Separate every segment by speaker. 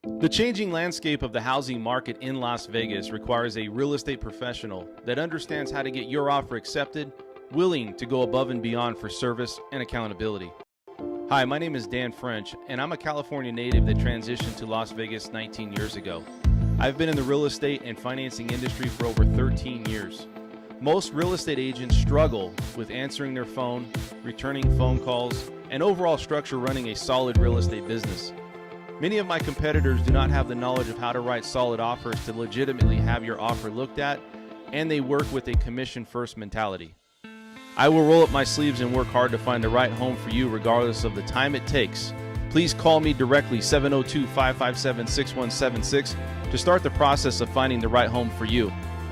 Speaker 1: The changing landscape of the housing market in Las Vegas requires a real estate professional that understands how to get your offer accepted, willing to go above and beyond for service and accountability. Hi, my name is Dan French, and I'm a California native that transitioned to Las Vegas 19 years ago. I've been in the real estate and financing industry for over 13 years. Most real estate agents struggle with answering their phone, returning phone calls, and overall structure running a solid real estate business. Many of my competitors do not have the knowledge of how to write solid offers to legitimately have your offer looked at, and they work with a commission-first mentality. I will roll up my sleeves and work hard to find the right home for you regardless of the time it takes. Please call me directly 702-557-6176 to start the process of finding the right home for you.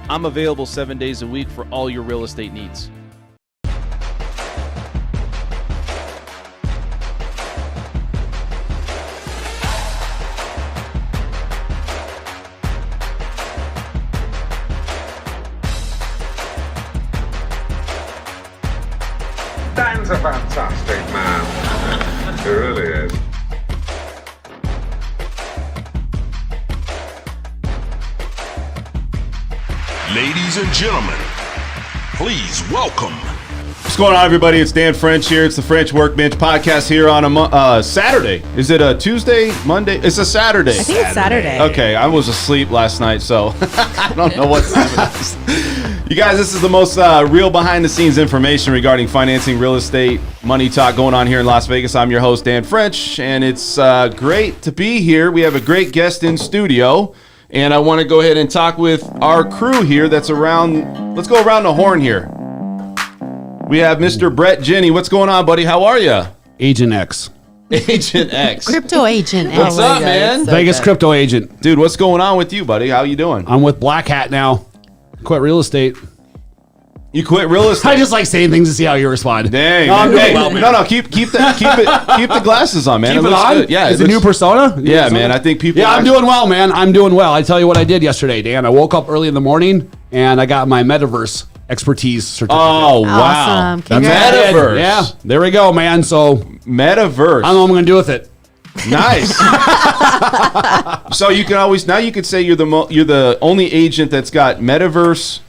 Speaker 1: I'm available 7 days a week for all your real estate needs.
Speaker 2: Dan's a fantastic man. He really is.
Speaker 3: Ladies and gentlemen, please welcome.
Speaker 1: What's going on, everybody? It's Dan French here. It's the French Workbench podcast here on a Saturday. Is it a Tuesday, Monday? It's a Saturday.
Speaker 4: I think it's Saturday.
Speaker 1: Okay, I was asleep last night, so I don't know what time it is. You guys, this is the most real behind-the-scenes information regarding financing, real estate, money talk going on here in Las Vegas. I'm your host, Dan French, and it's great to be here. We have a great guest in studio, and I want to go ahead and talk with our crew here that's around. Let's go around the horn here. We have Mr. Brett Jenny. What's going on, buddy? How are you?
Speaker 5: Agent X.
Speaker 1: Agent X.
Speaker 4: Crypto agent.
Speaker 1: What's up, man?
Speaker 4: So
Speaker 5: Vegas
Speaker 4: good.
Speaker 5: crypto agent.
Speaker 1: Dude, what's going on with you, buddy? How you doing?
Speaker 5: I'm with Black Hat now. Quit real estate.
Speaker 1: You quit real estate?
Speaker 5: I just like saying things to see how you respond.
Speaker 1: Dang.
Speaker 5: No, I'm doing
Speaker 1: Hey,
Speaker 5: well, man.
Speaker 1: no, keep the glasses on, man.
Speaker 5: Keep it
Speaker 1: looks
Speaker 5: on?
Speaker 1: good. Yeah,
Speaker 5: Is
Speaker 1: it
Speaker 5: it new
Speaker 1: looks-
Speaker 5: persona? New
Speaker 1: Yeah,
Speaker 5: persona?
Speaker 1: man. I think people.
Speaker 5: Yeah, I'm doing well, man. I'm doing well. I tell you what I did yesterday, Dan. I woke up early in the morning and I got my metaverse expertise certificate.
Speaker 1: Oh wow,
Speaker 4: Awesome.
Speaker 1: The
Speaker 4: Congrats.
Speaker 1: metaverse.
Speaker 5: Yeah, there we go, man. So
Speaker 1: Metaverse.
Speaker 5: I don't know what I'm going to do with it.
Speaker 1: Nice. So you can always now you could say you're the only agent that's got metaverse.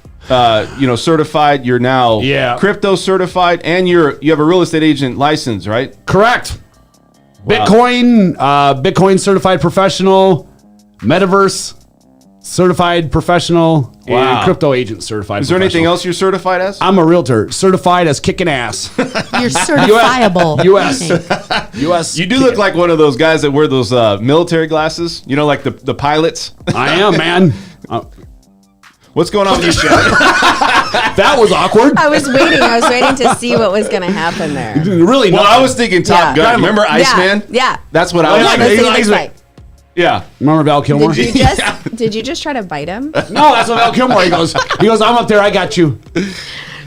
Speaker 1: Certified. You're now crypto certified, and you have a real estate agent license, right?
Speaker 5: Correct.
Speaker 1: Wow.
Speaker 5: Bitcoin certified professional, metaverse certified professional,
Speaker 1: Wow.
Speaker 5: and crypto agent certified.
Speaker 1: Is there anything
Speaker 5: professional.
Speaker 1: else you're certified as?
Speaker 5: I'm a realtor, certified as kicking ass.
Speaker 4: You're certifiable.
Speaker 5: U.S. U.S.
Speaker 1: You do look like one of those guys that wear those military glasses. You know, like the pilots.
Speaker 5: I am, man.
Speaker 1: What's going on with you, Shannon?
Speaker 5: That was awkward.
Speaker 4: I was waiting to see what was going to happen there.
Speaker 5: Really?
Speaker 1: Well,
Speaker 5: not.
Speaker 1: I was thinking Top
Speaker 4: Yeah.
Speaker 1: Gun. Remember Iceman?
Speaker 4: Yeah.
Speaker 1: That's what I was
Speaker 5: yeah,
Speaker 1: thinking.
Speaker 4: That's the
Speaker 5: Iceman.
Speaker 4: same fight.
Speaker 1: Yeah.
Speaker 5: Remember Val Kilmer?
Speaker 4: Did you just try to bite him?
Speaker 5: No, that's what Val Kilmer. He goes, I'm up there. I got you.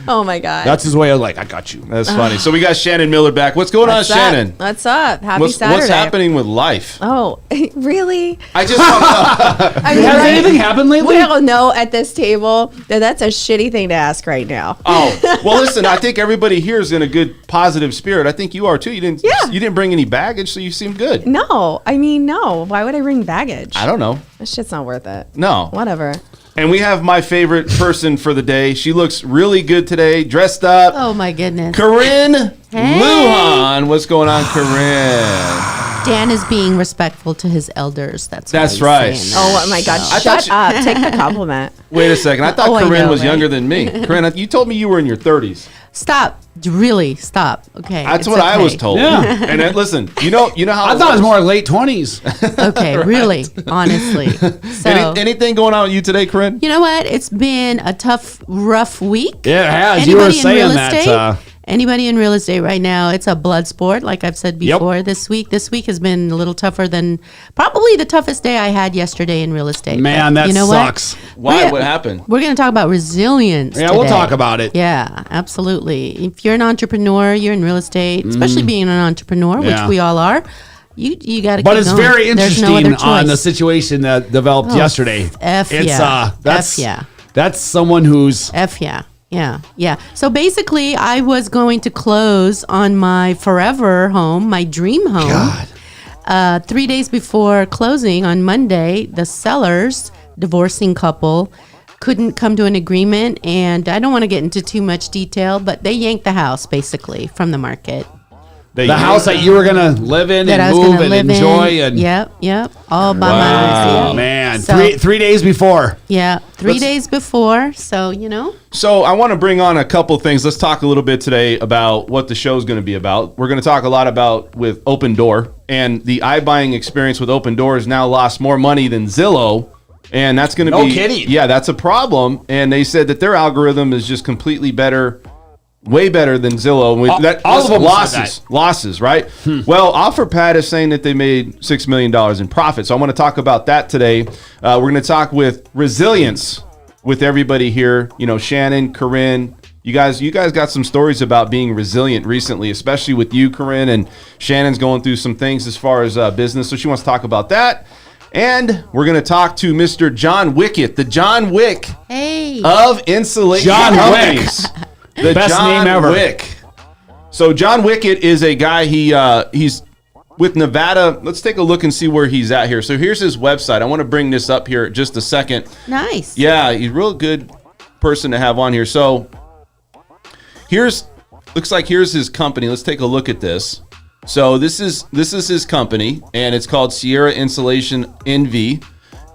Speaker 4: Oh my God.
Speaker 5: That's his way of like, I got you.
Speaker 1: That's funny. So we got Shannon Miller back. What's going on, Shannon?
Speaker 4: What's up? Happy Saturday.
Speaker 1: What's happening with life?
Speaker 4: Oh, really?
Speaker 1: I just want to
Speaker 4: I mean,
Speaker 5: Has anything happened lately?
Speaker 4: We all know at this table that that's a shitty thing to ask right now.
Speaker 1: Oh, well, listen, I think everybody here is in a good, positive spirit. I think you are, too. You didn't bring any baggage, so you seem good.
Speaker 4: No. Why would I bring baggage?
Speaker 1: I don't know.
Speaker 4: That shit's not worth it.
Speaker 1: No.
Speaker 4: Whatever.
Speaker 1: And we have my favorite person for the day. She looks really good today, dressed up.
Speaker 6: Oh my goodness.
Speaker 1: Corinne
Speaker 6: Hey.
Speaker 1: Lujan. What's going on, Corinne?
Speaker 6: Dan is being respectful to his elders. That's
Speaker 1: That's
Speaker 6: why
Speaker 1: right.
Speaker 6: he's saying that.
Speaker 4: Oh my God!
Speaker 1: I
Speaker 4: Shut
Speaker 1: thought
Speaker 4: up! Take the compliment.
Speaker 1: Wait a second. I thought
Speaker 6: Oh, I
Speaker 1: Corinne
Speaker 6: know,
Speaker 1: was
Speaker 6: right?
Speaker 1: younger than me. Corinne, you told me you were in your 30s.
Speaker 6: Stop. Really, stop. Okay.
Speaker 1: That's
Speaker 6: it's
Speaker 1: what I
Speaker 6: okay.
Speaker 1: was told.
Speaker 5: Yeah.
Speaker 1: And then, listen, you know how
Speaker 5: I thought it was more late 20s.
Speaker 6: Okay, really, honestly. So,
Speaker 1: Anything going on with you today, Corinne?
Speaker 6: you know what? It's been a tough, rough week.
Speaker 5: Yeah, it has. You were
Speaker 6: Anybody in
Speaker 5: saying
Speaker 6: real
Speaker 5: that.
Speaker 6: estate? Anybody in real estate right now, it's a blood sport, like I've said before. This week has been a little tougher than probably the toughest day I had yesterday in real estate.
Speaker 5: Man,
Speaker 6: But
Speaker 5: that
Speaker 6: you know
Speaker 5: sucks.
Speaker 1: Why?
Speaker 6: We're-
Speaker 1: What happened?
Speaker 6: We're going to talk about resilience.
Speaker 5: Yeah, we'll
Speaker 6: today.
Speaker 5: talk about it.
Speaker 6: Yeah, absolutely. If you're an entrepreneur, you're in real estate, especially being an entrepreneur,
Speaker 5: Yeah.
Speaker 6: which we all are. You got to.
Speaker 5: But it's very
Speaker 6: There's
Speaker 5: interesting
Speaker 6: no other
Speaker 5: on the
Speaker 6: choice.
Speaker 5: situation that developed
Speaker 6: Oh,
Speaker 5: yesterday.
Speaker 6: F
Speaker 5: It's
Speaker 6: yeah.
Speaker 5: that's
Speaker 6: F yeah.
Speaker 5: that's someone who's
Speaker 6: F yeah. Yeah. So basically, I was going to close on my forever home, my dream home.
Speaker 5: God.
Speaker 6: 3 days before closing on Monday, the sellers, divorcing couple, couldn't come to an agreement. And I don't want to get into too much detail, but they yanked the house basically from the market.
Speaker 5: The house that you were going to live in
Speaker 6: That I
Speaker 5: and
Speaker 6: was
Speaker 5: move
Speaker 6: gonna
Speaker 5: and
Speaker 6: live
Speaker 5: enjoy.
Speaker 6: in.
Speaker 5: And
Speaker 6: Yep. All by
Speaker 5: wow,
Speaker 6: myself.
Speaker 5: man.
Speaker 6: So-
Speaker 5: 3 days before.
Speaker 6: Yeah, 3 days before. So,
Speaker 1: So I want to bring on a couple things. Let's talk a little bit today about what the show is going to be about. We're going to talk a lot about with Opendoor, and the iBuying experience with Opendoor has now lost more money than Zillow, and that's going to be
Speaker 5: No kidding.
Speaker 1: Yeah, that's a problem. And they said that their algorithm is just completely better. Way better than Zillow.
Speaker 5: All of them said
Speaker 1: losses, right? Well, OfferPad is saying that they made $6 million in profit. So I want to talk about that today. We're going to talk with resilience with everybody here. Shannon, Corinne, you guys got some stories about being resilient recently, especially with you, Corinne, and Shannon's going through some things as far as business. So she wants to talk about that. And we're going to talk to Mr. John Wickett, the John Wick of insulation
Speaker 5: John
Speaker 1: companies. The
Speaker 5: Best
Speaker 1: John
Speaker 5: name ever.
Speaker 1: Wick. So John Wickett is a guy. He's with Nevada. Let's take a look and see where he's at here. So here's his website. I want to bring this up here just a second.
Speaker 6: Nice.
Speaker 1: Yeah, he's a real good person to have on here. So looks like here's his company. Let's take a look at this. So this is his company, and it's called Sierra Insulation NV.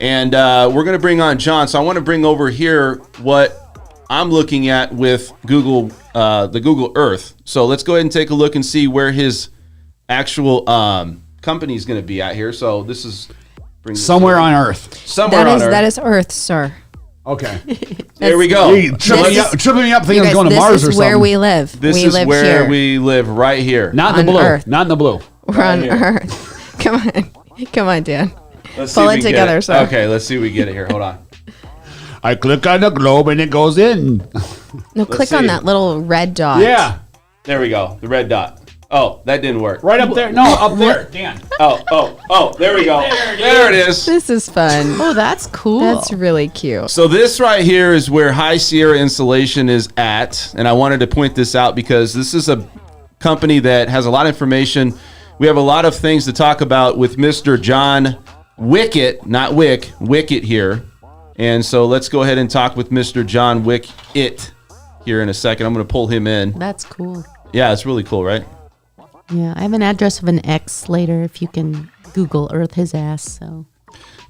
Speaker 1: And we're going to bring on John. So I want to bring over here what I'm looking at with Google, the Google Earth. So let's go ahead and take a look and see where his actual company is going to be at here. So this is
Speaker 5: Somewhere on Earth.
Speaker 1: Somewhere on Earth.
Speaker 4: That is Earth, sir.
Speaker 5: Okay.
Speaker 1: There we go.
Speaker 5: You tripping me up thinking I was going to Mars or something.
Speaker 4: This is where we live.
Speaker 1: This
Speaker 4: we
Speaker 1: is
Speaker 4: live
Speaker 1: where
Speaker 4: here.
Speaker 1: we live, right here.
Speaker 5: Not in the
Speaker 4: on
Speaker 5: blue.
Speaker 4: Earth.
Speaker 5: Not in the blue.
Speaker 4: We're on Earth. Come on, Dan.
Speaker 1: Let's see
Speaker 4: Pull
Speaker 1: if
Speaker 4: it
Speaker 1: we get
Speaker 4: together, sir.
Speaker 1: Okay, let's see if we get it here. Hold on.
Speaker 5: I click on the globe and it goes in.
Speaker 4: No, click on
Speaker 1: see.
Speaker 4: that little red dot.
Speaker 5: Yeah.
Speaker 1: There we go. The red dot. Oh, that didn't work.
Speaker 5: Right up there. No, up there. Dan.
Speaker 1: Oh, there we go. There it is.
Speaker 4: This is fun.
Speaker 6: Oh, that's cool.
Speaker 4: That's really cute.
Speaker 1: So this right here is where High Sierra Insulation is at. And I wanted to point this out because this is a company that has a lot of information. We have a lot of things to talk about with Mr. John Wickett, not Wick, Wickett here. And so let's go ahead and talk with Mr. John Wickett here in a second. I'm going to pull him in.
Speaker 6: That's cool.
Speaker 1: Yeah, it's really cool, right?
Speaker 6: Yeah, I have an address of an ex later if you can Google Earth his ass. So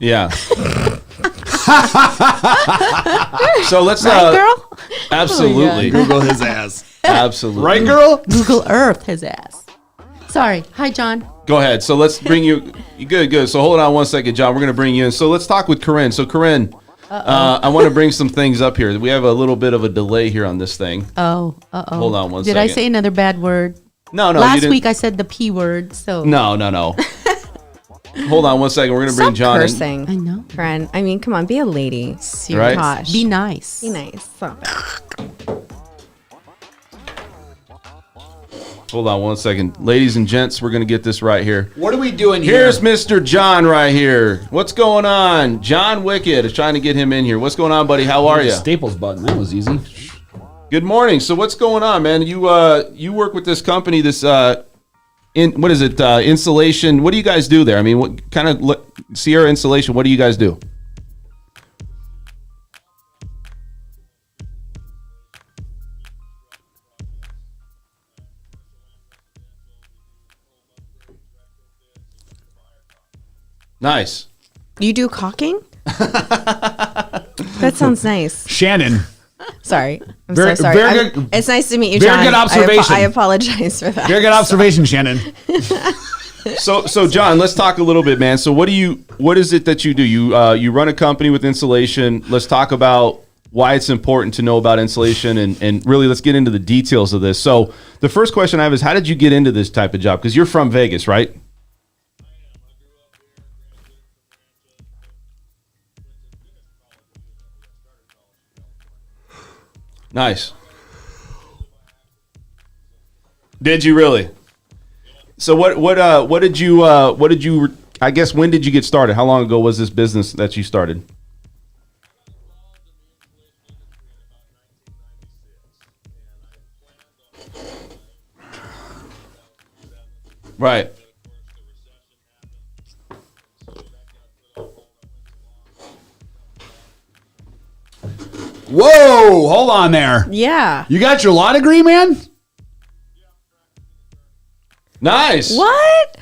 Speaker 1: Yeah. So let's
Speaker 6: right, girl.
Speaker 1: Absolutely.
Speaker 5: Google his ass.
Speaker 1: Absolutely.
Speaker 5: Right, girl?
Speaker 6: Google Earth his ass. Sorry. Hi, John.
Speaker 1: Go ahead. So let's bring you. Good. So hold on one second, John. We're going to bring you in. So let's talk with Corinne. So Corinne, I want to bring some things up here. We have a little bit of a delay here on this thing.
Speaker 6: Oh.
Speaker 1: Hold on one
Speaker 6: Did
Speaker 1: second.
Speaker 6: I say another bad word?
Speaker 1: No. you
Speaker 6: Last
Speaker 1: didn't.
Speaker 6: week I said the P word. So
Speaker 1: No. Hold on one second. We're going to bring
Speaker 4: Stop
Speaker 1: John in.
Speaker 4: cursing.
Speaker 6: I know.
Speaker 4: Friend. I mean, come on, be a lady.
Speaker 1: Right?
Speaker 4: Gosh.
Speaker 6: Be nice.
Speaker 4: Be nice. Stop it.
Speaker 1: Hold on one second. Ladies and gents, we're going to get this right here.
Speaker 5: What are we doing here?
Speaker 1: Here's Mr. John right here. What's going on? John Wickett is trying to get him in here. What's going on, buddy? How are you?
Speaker 5: Staples button. That was easy.
Speaker 1: Good morning. So what's going on, man? You work with this company, this what is it? Insulation. What do you guys do there? I mean, what kind of Sierra Insulation? What do you guys do? Nice.
Speaker 4: You do caulking? That sounds nice.
Speaker 5: Shannon.
Speaker 4: Sorry. I'm
Speaker 5: Very-
Speaker 4: so sorry.
Speaker 5: very good-
Speaker 4: It's nice to meet you,
Speaker 5: very
Speaker 4: John.
Speaker 5: good observation.
Speaker 4: I apologize for that.
Speaker 5: Very good observation, Shannon.
Speaker 1: So John, let's talk a little bit, man. So what is it that you do? You run a company with insulation. Let's talk about why it's important to know about insulation and really let's get into the details of this. So the first question I have is, how did you get into this type of job? Because you're from Vegas, right? Nice. Did you really? So what did you I guess when did you get started? How long ago was this business that you started? Right.
Speaker 5: Whoa, hold on there.
Speaker 4: Yeah.
Speaker 5: You got your law degree, man?
Speaker 1: Nice.
Speaker 4: What?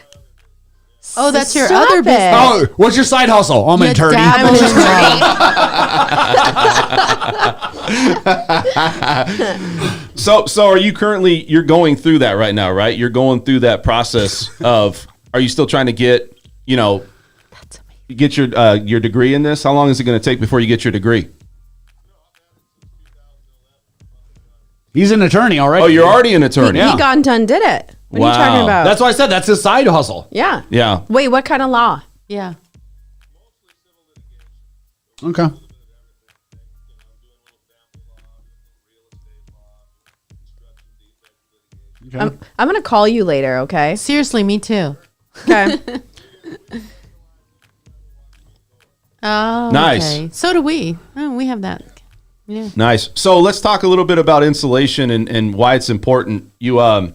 Speaker 6: Oh, that's your
Speaker 4: Stop
Speaker 6: other
Speaker 4: it.
Speaker 6: business.
Speaker 5: Oh, what's your side hustle? I'm an
Speaker 6: You
Speaker 5: attorney.
Speaker 6: dabble in law.
Speaker 1: So are you currently, you're going through that right now, right? You're going through that process of, are you still trying to get, get your degree in this? How long is it going to take before you get your degree?
Speaker 5: He's an attorney already.
Speaker 1: Oh, you're already an attorney.
Speaker 4: He got and done did it. What are you talking
Speaker 1: Wow.
Speaker 4: about?
Speaker 5: That's why I said that's his side hustle.
Speaker 4: yeah.
Speaker 1: Yeah.
Speaker 4: Wait, what kind of law?
Speaker 6: Yeah.
Speaker 5: Okay.
Speaker 4: I'm going to call you later, okay?
Speaker 6: Seriously, me too.
Speaker 4: Okay.
Speaker 6: Oh,
Speaker 1: Nice.
Speaker 6: Okay. So do we. Oh, we have that. Yeah.
Speaker 1: Nice. So let's talk a little bit about insulation and why it's important. You have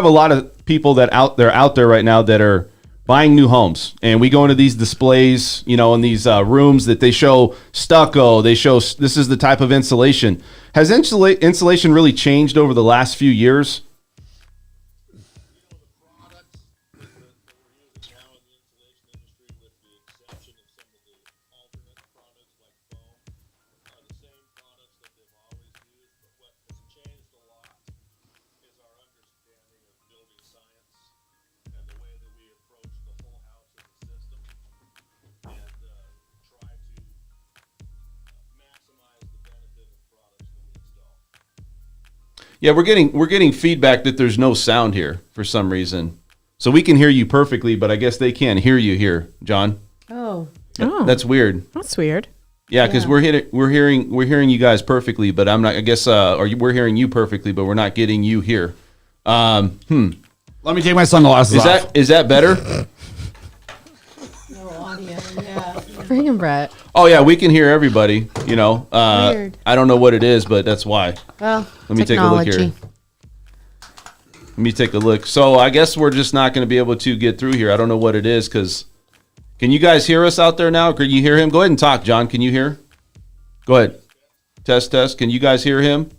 Speaker 1: a lot of people that out there right now that are buying new homes, and we go into these displays, in these rooms that they show stucco. They show this is the type of insulation. Has insulation really changed over the last few years? Yeah, we're getting feedback that there's no sound here for some reason. So we can hear you perfectly, but I guess they can't hear you here, John.
Speaker 6: Oh.
Speaker 1: That's weird.
Speaker 4: That's weird.
Speaker 1: Yeah, because we're hearing you guys perfectly, but I'm not. I guess we're hearing you perfectly, but we're not getting you here.
Speaker 5: Let me take my sunglasses off.
Speaker 1: Is that better?
Speaker 6: No audio. Yeah.
Speaker 4: Freaking Brett.
Speaker 1: Oh yeah, we can hear everybody.
Speaker 6: Weird.
Speaker 1: I don't know what it is, but that's why.
Speaker 6: Well,
Speaker 1: Let me take a look here. Let me take a look. So I guess we're just not going to be able to get through here. I don't know what it is because. Can you guys hear us out there now? Can you hear him? Go ahead and talk, John. Can you hear? Go ahead. Test. Can you guys hear him?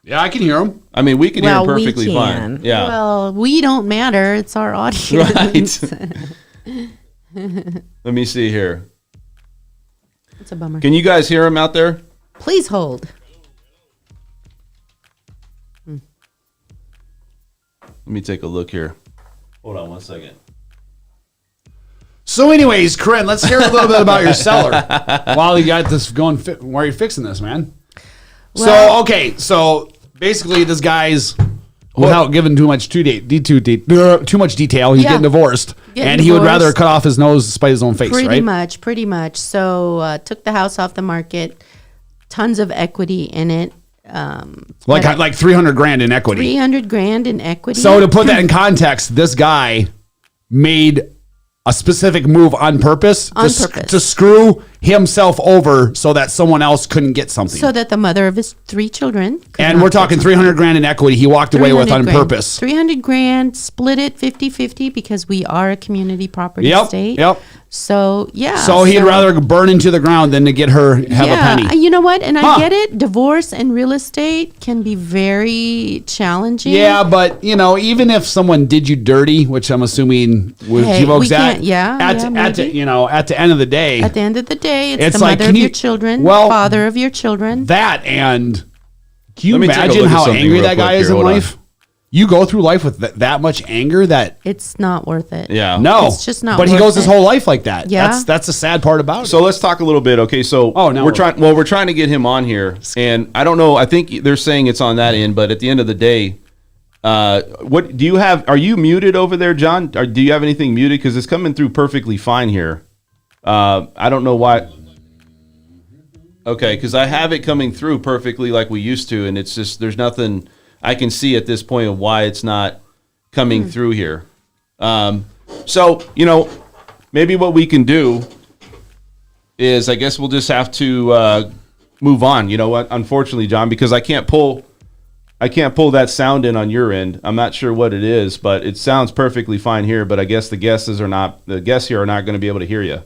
Speaker 5: Yeah, I can hear him.
Speaker 1: I mean, we can hear him
Speaker 4: Well, we
Speaker 1: perfectly
Speaker 4: can.
Speaker 1: fine. Yeah.
Speaker 6: Well, we don't matter. It's our audience.
Speaker 1: Right. Let me see here.
Speaker 6: It's a bummer.
Speaker 1: Can you guys hear him out there?
Speaker 6: Please hold.
Speaker 1: Let me take a look here. Hold on 1 second.
Speaker 5: So anyways, Corinne, let's hear a little bit about your seller while you got this going. Why are you fixing this, man?
Speaker 6: Well-
Speaker 5: So basically this guy's, without giving too much too much detail, he's
Speaker 6: Yeah.
Speaker 5: getting divorced.
Speaker 6: Getting
Speaker 5: And he would rather
Speaker 6: divorced.
Speaker 5: cut off his nose to spite his own face, right?
Speaker 6: Pretty much. So took the house off the market. Tons of equity in it.
Speaker 5: Like 300 grand in equity.
Speaker 6: 300 grand in equity.
Speaker 5: So to put that in context, this guy made a specific move on purpose, to screw himself over so that someone else couldn't get something.
Speaker 6: So that the mother of his 3 children. could
Speaker 5: And
Speaker 6: not
Speaker 5: we're
Speaker 6: get
Speaker 5: talking
Speaker 6: something.
Speaker 5: 300 grand in equity he walked away with
Speaker 6: 300
Speaker 5: on
Speaker 6: grand.
Speaker 5: purpose.
Speaker 6: 300 grand, split it 50-50 because we are a community property
Speaker 5: Yep,
Speaker 6: state.
Speaker 5: yep.
Speaker 6: So, yeah.
Speaker 5: So he'd rather burn into the ground than to get her have a penny.
Speaker 6: You know what? And
Speaker 5: Huh.
Speaker 6: I get it. Divorce and real estate can be very challenging.
Speaker 5: Yeah, but even if someone did you dirty, which I'm assuming would
Speaker 6: Hey,
Speaker 5: evokes
Speaker 6: we
Speaker 5: that,
Speaker 6: can't- yeah,
Speaker 5: at
Speaker 6: maybe.
Speaker 5: the end of the day,
Speaker 6: At the end of the day, it's
Speaker 5: It's
Speaker 6: the
Speaker 5: like,
Speaker 6: mother
Speaker 5: can
Speaker 6: of
Speaker 5: you-
Speaker 6: your children,
Speaker 5: well,
Speaker 6: father of your children.
Speaker 5: that and can you
Speaker 1: Let me take a
Speaker 5: imagine
Speaker 1: look at
Speaker 5: how
Speaker 1: something
Speaker 5: angry
Speaker 1: real
Speaker 5: that guy
Speaker 1: quick
Speaker 5: is
Speaker 1: here.
Speaker 5: in
Speaker 1: Hold on.
Speaker 5: life? You go through life with that much anger that
Speaker 6: It's not worth it.
Speaker 1: Yeah.
Speaker 5: no,
Speaker 6: It's just not
Speaker 5: But he
Speaker 6: worth
Speaker 5: goes his
Speaker 6: it.
Speaker 5: whole life like that.
Speaker 6: Yeah.
Speaker 5: That's the sad part about it.
Speaker 1: So let's talk a little bit. Okay, so
Speaker 5: now
Speaker 1: we're trying to get him on here, and I don't know. I think they're saying it's on that end, but at the end of the day, what do you have? Are you muted over there, John? Or do you have anything muted? Because it's coming through perfectly fine here. I don't know why. Okay, because I have it coming through perfectly like we used to, and it's just there's nothing I can see at this point of why it's not coming through here. So maybe what we can do is I guess we'll just have to move on. You know what? Unfortunately, John, because I can't pull that sound in on your end. I'm not sure what it is, but it sounds perfectly fine here. But I guess the guests here are not going to be able to hear you.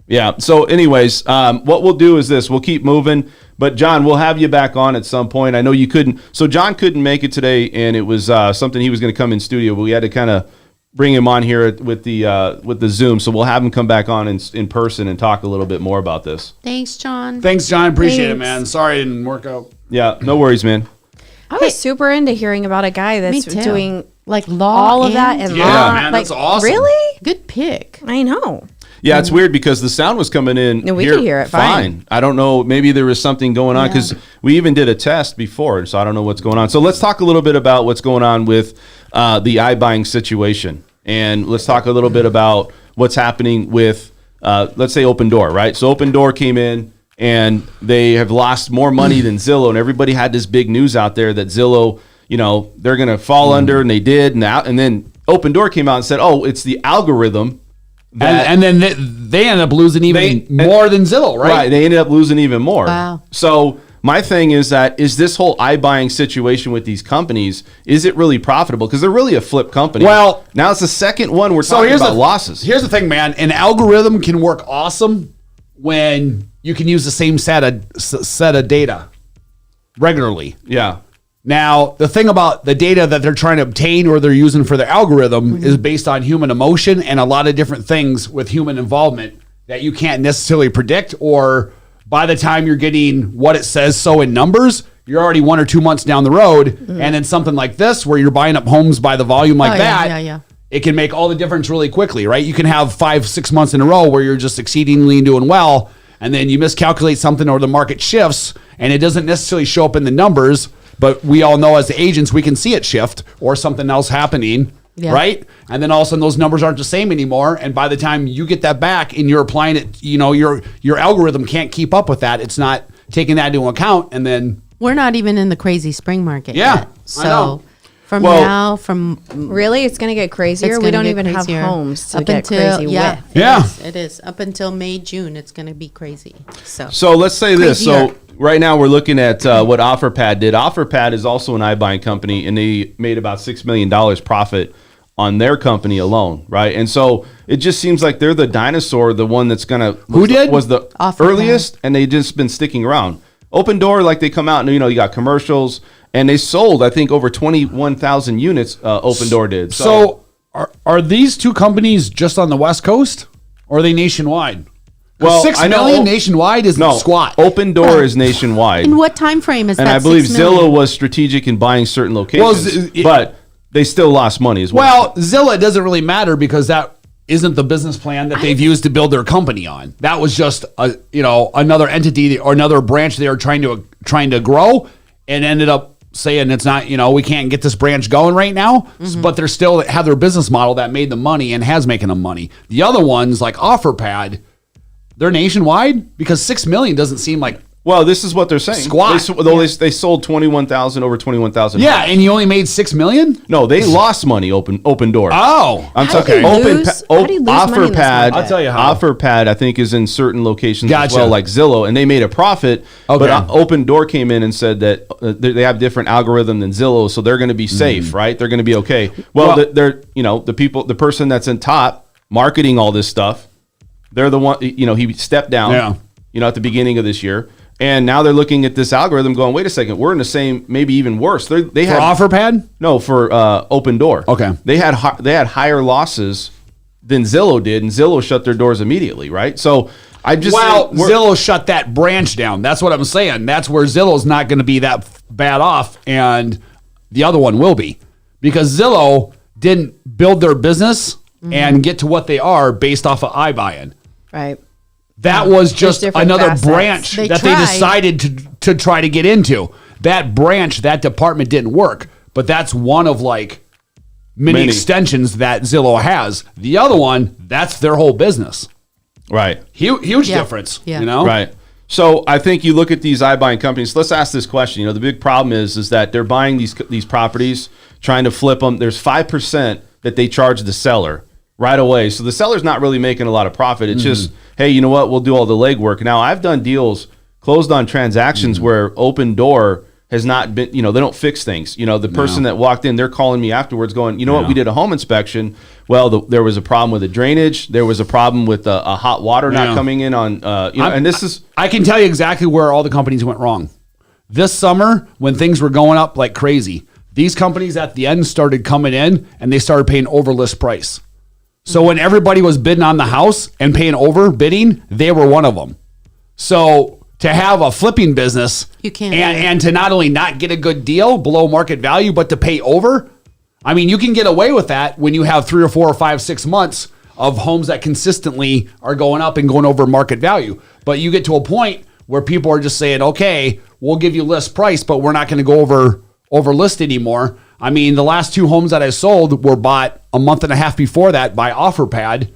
Speaker 1: Yeah. So anyways, what we'll do is this. We'll keep moving. But, John, we'll have you back on at some point. I know you couldn't. So John couldn't make it today, and it was something he was going to come in studio, but we had to kind of bring him on here with the Zoom. So we'll have him come back on in person and talk a little bit more about this.
Speaker 6: Thanks, John.
Speaker 5: Thanks, John. Appreciate it, man. Sorry it didn't work out.
Speaker 1: Yeah, no worries, man.
Speaker 4: I was super into hearing about a guy that's doing
Speaker 6: like law,
Speaker 4: all of that and law.
Speaker 5: Man,
Speaker 4: like,
Speaker 5: that's awesome.
Speaker 4: Really?
Speaker 6: Good pick.
Speaker 4: I know.
Speaker 1: Yeah, it's weird because the sound was coming in.
Speaker 4: No, we could hear it fine.
Speaker 1: I don't know. Maybe there was something going on because we even did a test before, so I don't know what's going on. So let's talk a little bit about what's going on with the iBuying situation, and let's talk a little bit about what's happening with, let's say, Opendoor, right? So Opendoor came in, and they have lost more money than Zillow, and everybody had this big news out there that Zillow, they're going to fall under, and they did, and then Opendoor came out and said, oh, it's the algorithm.
Speaker 5: And then they end up losing even more than Zillow, right?
Speaker 1: Right, they ended up losing even more.
Speaker 6: Wow.
Speaker 1: So my thing is is this whole iBuying situation with these companies, is it really profitable? Because they're really a flip company.
Speaker 5: Well,
Speaker 1: now it's the second one we're talking about losses.
Speaker 5: Here's the thing, man. An algorithm can work awesome when you can use the same set of data regularly.
Speaker 1: Yeah.
Speaker 5: Now, the thing about the data that they're trying to obtain or they're using for their algorithm is based on human emotion and a lot of different things with human involvement that you can't necessarily predict, or by the time you're getting what it says so in numbers, you're already 1 or 2 months down the road. And then something like this, where you're buying up homes by the volume like that, it can make all the difference really quickly, right? You can have 5-6 months in a row where you're just exceedingly doing well, and then you miscalculate something or the market shifts, and it doesn't necessarily show up in the numbers. But we all know as the agents, we can see it shift or something else happening, right? And then all of a sudden those numbers aren't the same anymore. And by the time you get that back and you're applying it, your algorithm can't keep up with that. It's not taking that into account. And then
Speaker 6: we're not even in the crazy spring market yet. So from
Speaker 4: really, it's going to get crazier. We don't even have homes to get crazy with.
Speaker 6: It is. Up until May, June, it's going to be crazy.
Speaker 1: So let's say this. So right now we're looking at what OfferPad did. OfferPad is also an iBuying company, and they made about $6 million profit on their company alone, right? And so it just seems like they're the dinosaur, the one that's going to... Was the earliest, and they've just been sticking around. Opendoor, like they come out and, you got commercials, and they sold, I think, over 21,000 units, Opendoor did.
Speaker 5: So are these two companies just on the West Coast, or are they nationwide? Well, 6 million nationwide is squat.
Speaker 1: Opendoor is nationwide.
Speaker 6: In what time frame is that?
Speaker 1: And I believe Zillow was strategic in buying certain locations, but they still lost money as well.
Speaker 5: Well, Zillow, it doesn't really matter because that isn't the business plan that they've used to build their company on. That was just another entity or another branch they were trying to grow, and ended up saying it's not, we can't get this branch going right now, but they're still have their business model that made them money and has making them money. The other ones like OfferPad, they're nationwide because 6 million doesn't seem like.
Speaker 1: Well, this is what they're saying.
Speaker 5: Squat.
Speaker 1: They sold 21,000 over 21,000.
Speaker 5: Yeah, and you only made 6 million?
Speaker 1: No, they lost money. Opendoor.
Speaker 5: Oh,
Speaker 1: I'm
Speaker 4: talking.
Speaker 1: OfferPad.
Speaker 5: I'll tell you how.
Speaker 1: OfferPad, I think, is in certain locations as
Speaker 5: Gotcha.
Speaker 1: well, like Zillow, and they made a profit.
Speaker 5: Okay.
Speaker 1: But Opendoor came in and said that they have different algorithm than Zillow, so they're going to be safe, right? They're going to be okay. Well, they're the person that's in top marketing all this stuff. They're the one, he stepped down, at the beginning of this year. And now they're looking at this algorithm going, wait a second, we're in the same, maybe even worse. They had
Speaker 5: OfferPad?
Speaker 1: No, for Opendoor.
Speaker 5: Okay.
Speaker 1: They had higher losses than Zillow did, and Zillow shut their doors immediately, right? So I just
Speaker 5: Zillow shut that branch down. That's what I'm saying. That's where Zillow's not going to be that bad off, and the other one will be. Because Zillow didn't build their business and get to what they are based off of iBuying.
Speaker 4: Right.
Speaker 5: That was just another branch that they decided to try to get into. That branch, that department didn't work, but that's one of many extensions that Zillow has. The other one, that's their whole business.
Speaker 1: Right.
Speaker 5: Huge difference,
Speaker 1: Right. So I think you look at these iBuying companies. Let's ask this question. The big problem is that they're buying these properties, trying to flip them. There's 5% that they charge the seller right away. So the seller's not really making a lot of profit. It's just, hey, you know what? We'll do all the legwork. Now, I've done deals, closed on transactions where Opendoor has not been, they don't fix things. The person that walked in, they're calling me afterwards going, you know what? We did a home inspection. well, there was a problem with the drainage. There was a problem with a hot water not coming in on, and this is...
Speaker 5: I can tell you exactly where all the companies went wrong. This summer, when things were going up like crazy, these companies at the end started coming in and they started paying over list price. So when everybody was bidding on the house and paying over bidding, they were one of them. So to have a flipping business
Speaker 6: you can't
Speaker 5: and to not only not get a good deal below market value, but to pay over, I mean, you can get away with that when you have 3 or 4 or 5, 6 months of homes that consistently are going up and going over market value. But you get to a point where people are just saying, okay, we'll give you list price, but we're not going to go over list anymore. I mean, the last 2 homes that I sold were bought a month and a half before that by OfferPad,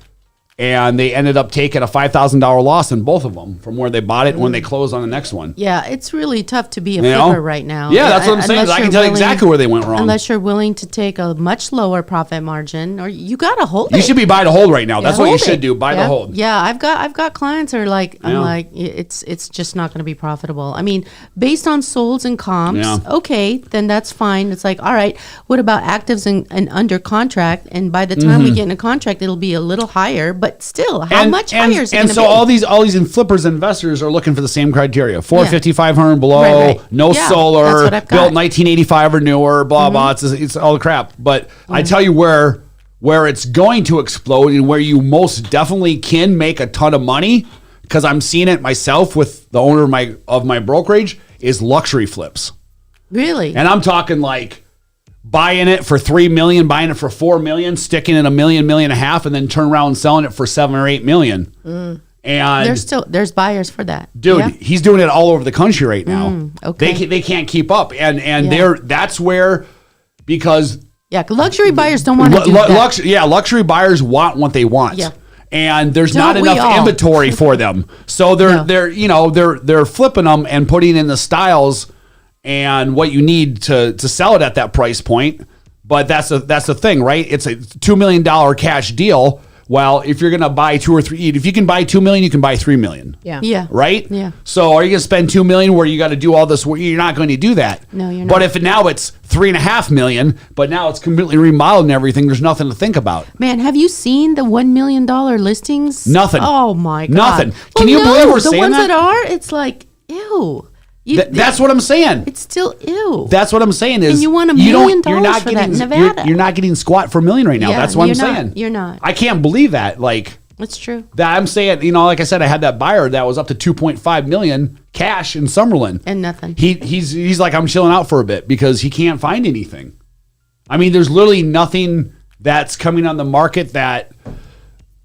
Speaker 5: and they ended up taking a $5,000 loss in both of them from where they bought it when they closed on the next one.
Speaker 6: Yeah, it's really tough to be a flipper right now.
Speaker 5: Yeah, that's what I'm saying. I can tell you exactly where they went wrong.
Speaker 6: Unless you're willing to take a much lower profit margin, or you got to hold it.
Speaker 5: You should be buy to hold right now. That's what you should do, buy to hold.
Speaker 6: Yeah, I've got clients that are like, I'm like, it's just not going to be profitable. I mean, based on solds and comps, okay, then that's fine. It's like, all right, what about actives and under contract? And by the time we get in a contract, it'll be a little higher, but still, how much higher is it going to be?
Speaker 5: And so all these flippers investors are looking for the same criteria: 450, 500 below, no solar, built 1985 or newer, blah blah. It's all the crap. But I tell you where it's going to explode and where you most definitely can make a ton of money, because I'm seeing it myself with the owner of my brokerage, is luxury flips.
Speaker 6: Really?
Speaker 5: And I'm talking like buying it for $3 million, buying it for $4 million, sticking in $1 million, $1.5 million, and then turn around and selling it for $7 or $8 million. And
Speaker 6: there's buyers for that,
Speaker 5: dude. He's doing it all over the country right now.
Speaker 6: Okay,
Speaker 5: they can't keep up, and that's where, because
Speaker 6: luxury buyers don't want to do that.
Speaker 5: Luxury buyers want what they want. Yeah. And there's not enough inventory for them, so they're flipping them and putting in the styles and what you need to sell it at that price point. But that's the thing, right? It's a $2 million cash deal. Well, if you're going to buy 2 or 3, if you can buy $2 million, you can buy $3 million.
Speaker 6: Yeah.
Speaker 5: Right?
Speaker 6: Yeah.
Speaker 5: So are you going to spend $2 million where you got to do all this work? You're not going to do that.
Speaker 6: No, you're not.
Speaker 5: But if now it's $3.5 million, but now it's completely remodeled and everything, there's nothing to think about.
Speaker 6: Man, have you seen the $1 million listings?
Speaker 5: Nothing.
Speaker 6: Oh my God.
Speaker 5: Nothing. Can you believe we're saying that?
Speaker 6: The ones that are, it's like, ew.
Speaker 5: That's what I'm saying.
Speaker 6: It's still ew.
Speaker 5: That's what I'm saying is,
Speaker 6: and you want $1 million for that in Nevada.
Speaker 5: You're not getting squat for $1 million right now. That's what I'm saying.
Speaker 6: You're not.
Speaker 5: I can't believe that. Like,
Speaker 6: it's true.
Speaker 5: That I'm saying, like I said, I had that buyer that was up to $2.5 million cash in Summerlin,
Speaker 6: and nothing.
Speaker 5: He's like, I'm chilling out for a bit because he can't find anything. I mean, there's literally nothing that's coming on the market that.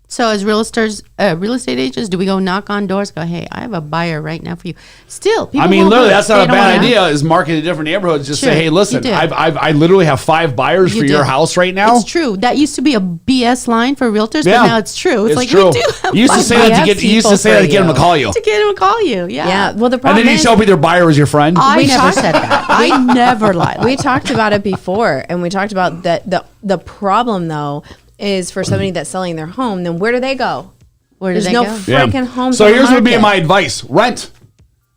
Speaker 6: So as real estate agents, do we go knock on doors? Go, hey, I have a buyer right now for you. Still, people.
Speaker 5: I mean, literally, that's not a bad idea. Is market in different neighborhoods. Just say, hey, listen, I literally have 5 buyers for your house right now.
Speaker 6: It's true. That used to be a BS line for realtors, but now it's true. It's like
Speaker 5: true.
Speaker 6: we do have
Speaker 5: you used to say that to get them to call you.
Speaker 6: To get them to call you, yeah.
Speaker 4: Yeah. Well, the problem
Speaker 5: and then you show me their buyer was your friend.
Speaker 6: I never said that. I never lied.
Speaker 4: We talked about it before, and we talked about that. The problem though is for somebody that's selling their home. Then where do they go? There's no freaking homes.
Speaker 5: So here's would be my advice: rent,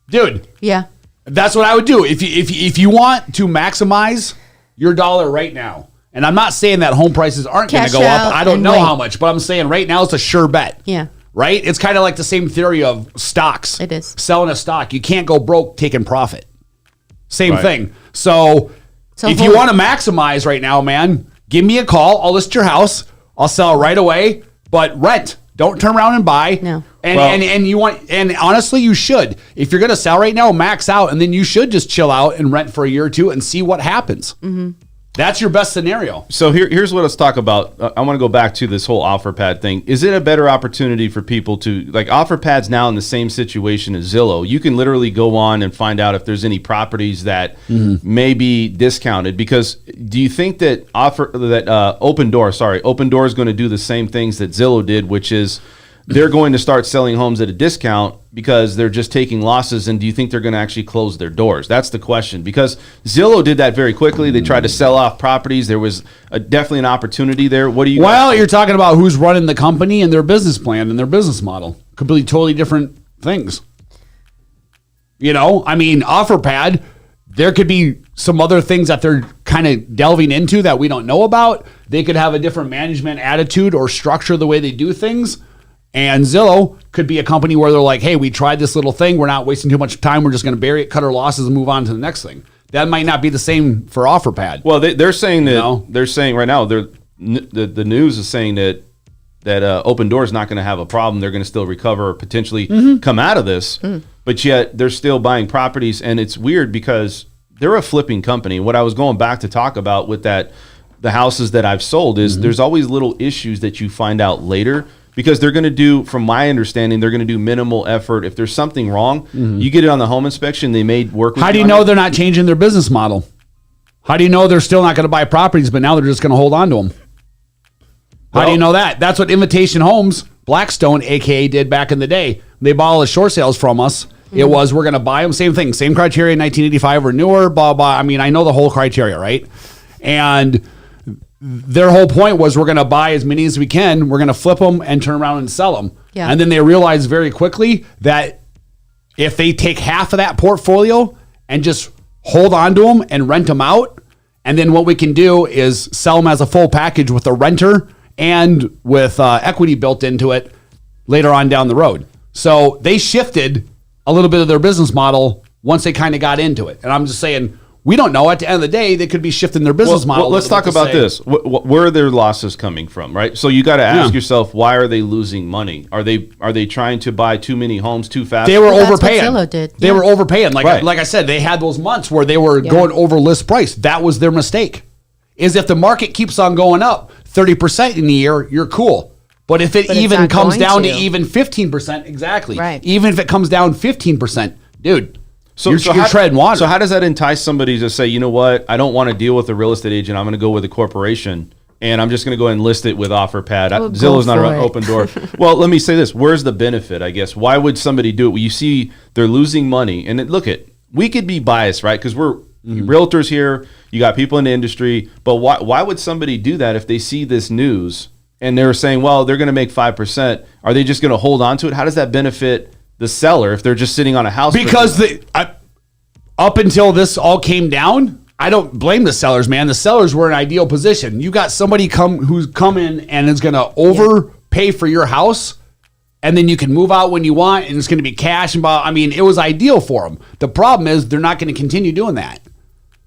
Speaker 5: dude.
Speaker 6: Yeah,
Speaker 5: that's what I would do if you want to maximize your dollar right now. And I'm not saying that home prices aren't going to go up. I don't know how much, but I'm saying right now it's a sure bet.
Speaker 6: Yeah.
Speaker 5: Right? It's kind of like the same theory of stocks.
Speaker 6: It is.
Speaker 5: Selling a stock, you can't go broke taking profit. Same thing. So if you want to maximize right now, man, give me a call. I'll list your house. I'll sell right away, but rent. Don't turn around and buy.
Speaker 6: No.
Speaker 5: And honestly, you should. If you're going to sell right now, max out, and then you should just chill out and rent for a year or two and see what happens. Mm-hmm. That's your best scenario.
Speaker 1: So here's what let's talk about. I want to go back to this whole OfferPad thing. Is it a better opportunity for people to, like, OfferPad's now in the same situation as Zillow? You can literally go on and find out if there's any properties that may be discounted. Because do you think that Opendoor is going to do the same things that Zillow did, which is they're going to start selling homes at a discount because they're just taking losses? And do you think they're going to actually close their doors? That's the question. Because Zillow did that very quickly. They tried to sell off properties. There was definitely an opportunity there. What do you?
Speaker 5: Well, you're talking about who's running the company and their business plan and their business model. Completely, totally different things. I mean, OfferPad, there could be some other things that they're kind of delving into that we don't know about. They could have a different management attitude or structure the way they do things. And Zillow could be a company where they're like, hey, we tried this little thing. We're not wasting too much time. We're just going to bury it, cut our losses, and move on to the next thing. That might not be the same for OfferPad.
Speaker 1: Well, they're saying that they're saying right now the news is saying that Opendoor is not going to have a problem. They're going to still recover, potentially come out of this. But yet they're still buying properties, and it's weird because they're a flipping company. What I was going back to talk about with the houses that I've sold is there's always little issues that you find out later. Because they're going to do, from my understanding, they're going to do minimal effort. If there's something wrong, you get it on the home inspection. They may work with you.
Speaker 5: How do you know they're not changing their business model? How do you know they're still not going to buy properties, but now they're just going to hold on to them? How do you know that? That's what Invitation Homes, Blackstone, a.k.a. did back in the day. They bought all the short sales from us. It was, we're going to buy them. Same thing. Same criteria, 1985 or newer, blah, blah. I mean, I know the whole criteria, right? And their whole point was we're going to buy as many as we can. We're going to flip them and turn around and sell them.
Speaker 4: Yeah.
Speaker 5: And then they realized very quickly that if they take half of that portfolio and just hold on to them and rent them out, and then what we can do is sell them as a full package with a renter and with equity built into it later on down the road. So they shifted a little bit of their business model once they kind of got into it. And I'm just saying, we don't know. At the end of the day, they could be shifting their business model.
Speaker 1: Well, let's talk about this. Where are their losses coming from, right? So you got to ask yourself, why are they losing money? Are they trying to buy too many homes too fast?
Speaker 5: They were overpaying.
Speaker 6: That's what Zillow did.
Speaker 5: They were overpaying. Like I said, they had those months where they were going over list price. That was their mistake. Is if the market keeps on going up 30% in a year, you're cool. But if it even comes down to even 15%, exactly.
Speaker 4: Right.
Speaker 5: Even if it comes down 15%, dude. So you're treading water.
Speaker 1: So how does that entice somebody to say, you know what, I don't want to deal with a real estate agent. I'm going to go with a corporation, and I'm just going to go and list it with OfferPad. Zillow's not around Opendoor. Well, let me say this. Where's the benefit, I guess? Why would somebody do it? Well, you see they're losing money. And we could be biased, right? Because we're realtors here. You got people in the industry. But why would somebody do that if they see this news and they're saying, well, they're going to make 5%? Are they just going to hold on to it? How does that benefit the seller if they're just sitting on a house?
Speaker 5: Because up until this all came down, I don't blame the sellers, man. The sellers were in an ideal position. You got somebody who's come in and is going to overpay for your house, and then you can move out when you want, and it's going to be cash. I mean, it was ideal for them. The problem is they're not going to continue doing that.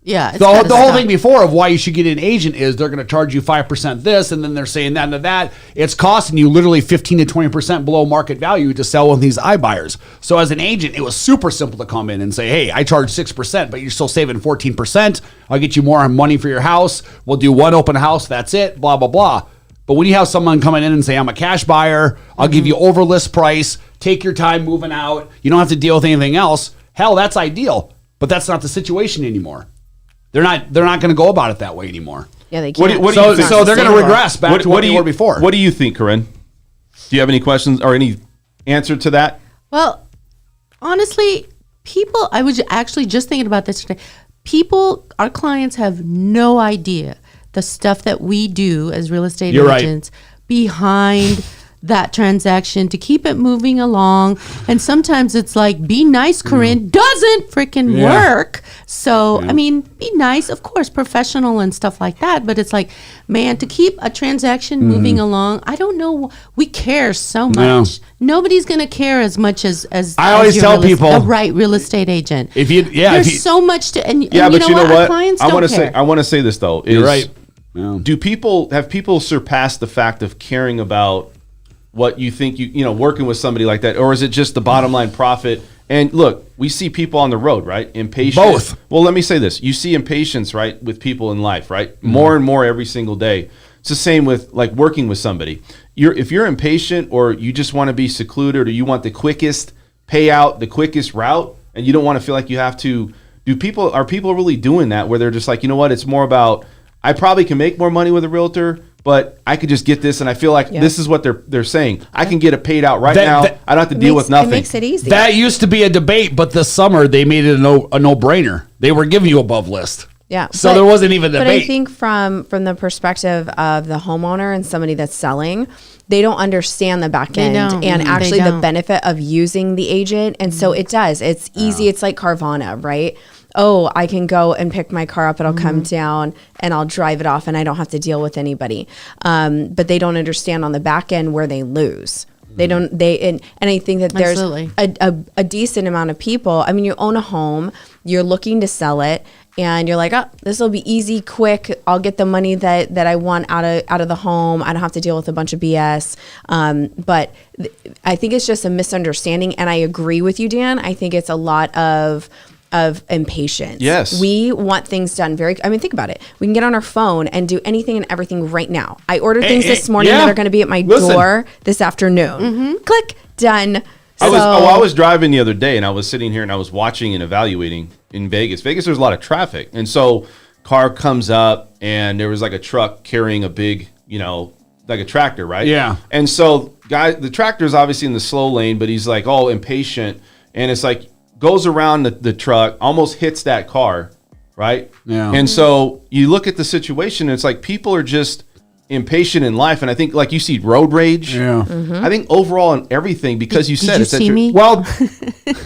Speaker 6: Yeah.
Speaker 5: The whole thing before of why you should get an agent is they're going to charge you 5% this, and then they're saying that and that. It's costing you literally 15 to 20% below market value to sell with these iBuyers. So as an agent, it was super simple to come in and say, hey, I charge 6%, but you're still saving 14%. I'll get you more money for your house. We'll do one open house. That's it, blah, blah, blah. But when you have someone coming in and say, I'm a cash buyer, I'll give you over list price, take your time moving out, you don't have to deal with anything else. Hell, that's ideal. But that's not the situation anymore. They're not going to go about it that way anymore.
Speaker 4: Yeah, they can't.
Speaker 1: What do you think?
Speaker 5: So they're going to regress back to what they were before.
Speaker 1: What do you think, Corinne? Do you have any questions or any answer to that?
Speaker 6: Well, honestly, I was actually just thinking about this today. Our clients have no idea the stuff that we do as real estate agents behind that transaction to keep it moving along. And sometimes it's like, be nice, Corinne, doesn't freaking work. So, I mean, be nice, of course, professional and stuff like that. But it's like, man, to keep a transaction moving along, I don't know. We care so much. Nobody's going to care as much as
Speaker 5: I always tell people,
Speaker 6: a right real estate agent.
Speaker 5: There's
Speaker 6: so much to, and
Speaker 1: but you know what?
Speaker 6: Our clients don't care.
Speaker 1: I want to say this though.
Speaker 5: You're right. Yeah.
Speaker 1: Have people surpassed the fact of caring about what you think working with somebody like that, or is it just the bottom line profit? And look, we see people on the road, right? Impatient.
Speaker 5: Both.
Speaker 1: Well, let me say this: you see impatience, right, with people in life, right? More and more every single day. It's the same with like working with somebody. If you're impatient, or you just want to be secluded, or you want the quickest payout, the quickest route, and you don't want to feel like you have to. Are people really doing that? Where they're just like, you know what? It's more about, I probably can make more money with a realtor, but I could just get this, and I feel like this is what they're saying. I can get it paid out now. I don't have to deal with nothing.
Speaker 4: It makes it easy.
Speaker 5: That used to be a debate, but this summer they made it a no-brainer. They were giving you above list.
Speaker 4: Yeah.
Speaker 5: So there wasn't even a debate.
Speaker 4: But I think from the perspective of the homeowner and somebody that's selling, they don't understand the back end and actually the benefit of using the agent. And so it does. It's easy. It's like Carvana, right? oh, I can go and pick my car up, it'll come down and I'll drive it off and I don't have to deal with anybody. But they don't understand on the back end where they lose. And I think that there's a decent amount of people. I mean, you own a home, you're looking to sell it, and you're like, oh, this will be easy, quick. I'll get the money that I want out of the home. I don't have to deal with a bunch of BS. But I think it's just a misunderstanding. And I agree with you, Dan. I think it's a lot of impatience.
Speaker 1: Yes.
Speaker 4: We want things done think about it. We can get on our phone and do anything and everything right now. I ordered things this morning that are going to be at my door this afternoon. Click, done.
Speaker 1: I was driving the other day and I was sitting here and I was watching and evaluating in Vegas. There's a lot of traffic. And so car comes up and there was like a truck carrying a big, like a tractor, right?
Speaker 5: Yeah.
Speaker 1: And so the tractor's obviously in the slow lane, but he's like all impatient. And it's like, goes around the truck, almost hits that car, right?
Speaker 5: Yeah.
Speaker 1: And so you look at the situation, and it's like people are just impatient in life. And I think, like, you see road rage.
Speaker 5: Yeah.
Speaker 1: I think overall in everything, because you said
Speaker 6: Did you
Speaker 1: it's
Speaker 6: see me?
Speaker 1: Well,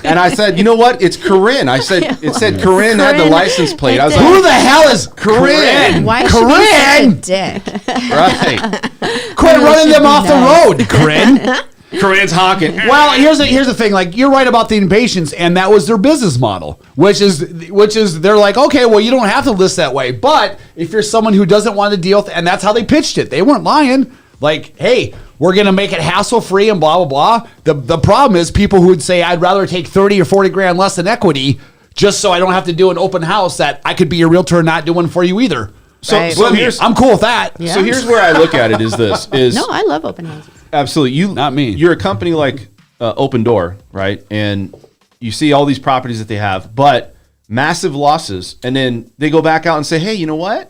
Speaker 1: and I said, you know what? It's Corinne. I said, it said Corinne had the license plate. I was like,
Speaker 5: Who the hell is Corinne?
Speaker 4: Why is she being such a dick?
Speaker 1: right.
Speaker 5: Quit running them off the road, Corinne.
Speaker 1: Corinne's honking.
Speaker 5: Well, here's the thing. Like, you're right about the impatience, and that was their business model, which is they're like, okay, well, you don't have to list that way, but if you're someone who doesn't want to deal with, and that's how they pitched it. They weren't lying. Like, hey, we're gonna make it hassle free and blah blah blah. The problem is people who would say, I'd rather take 30 or 40 grand less than equity just so I don't have to do an open house that I could be a realtor and not do one for you either. So I'm cool with that.
Speaker 6: Yeah.
Speaker 1: So here's where I look at it:
Speaker 6: No, I love open houses.
Speaker 1: Absolutely.
Speaker 5: Not me.
Speaker 1: You're a company like Opendoor, right? And you see all these properties that they have, but massive losses. And then they go back out and say, hey, you know what?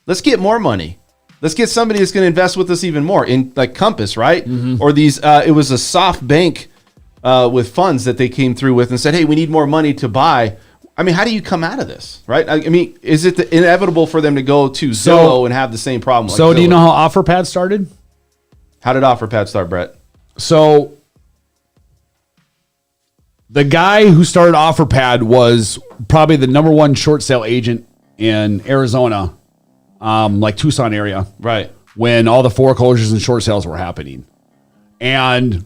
Speaker 1: Let's get more money. Let's get somebody that's going to invest with us even more, in like Compass, right? Or these, it was a soft bank with funds that they came through with and said, hey, we need more money to buy. I mean, how do you come out of this, right? I mean, is it inevitable for them to go to Zillow and have the same problem? Like
Speaker 5: so
Speaker 1: Zillow?
Speaker 5: Do you know how OfferPad started?
Speaker 1: How did OfferPad start, Brett?
Speaker 5: So the guy who started OfferPad was probably the number one short sale agent in Arizona, like Tucson area.
Speaker 1: Right.
Speaker 5: When all the foreclosures and short sales were happening. And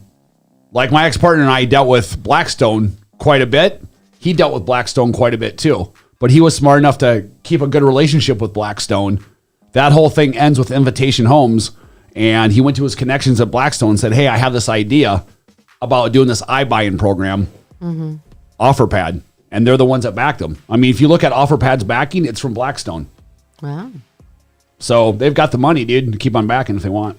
Speaker 5: like my ex-partner and I dealt with Blackstone quite a bit. He dealt with Blackstone quite a bit too. But he was smart enough to keep a good relationship with Blackstone. That whole thing ends with Invitation Homes. And he went to his connections at Blackstone and said, hey, I have this idea about doing this iBuying program, OfferPad. And they're the ones that backed them. I mean, if you look at OfferPad's backing, it's from Blackstone.
Speaker 6: Wow.
Speaker 5: So they've got the money, dude, to keep on backing if they want.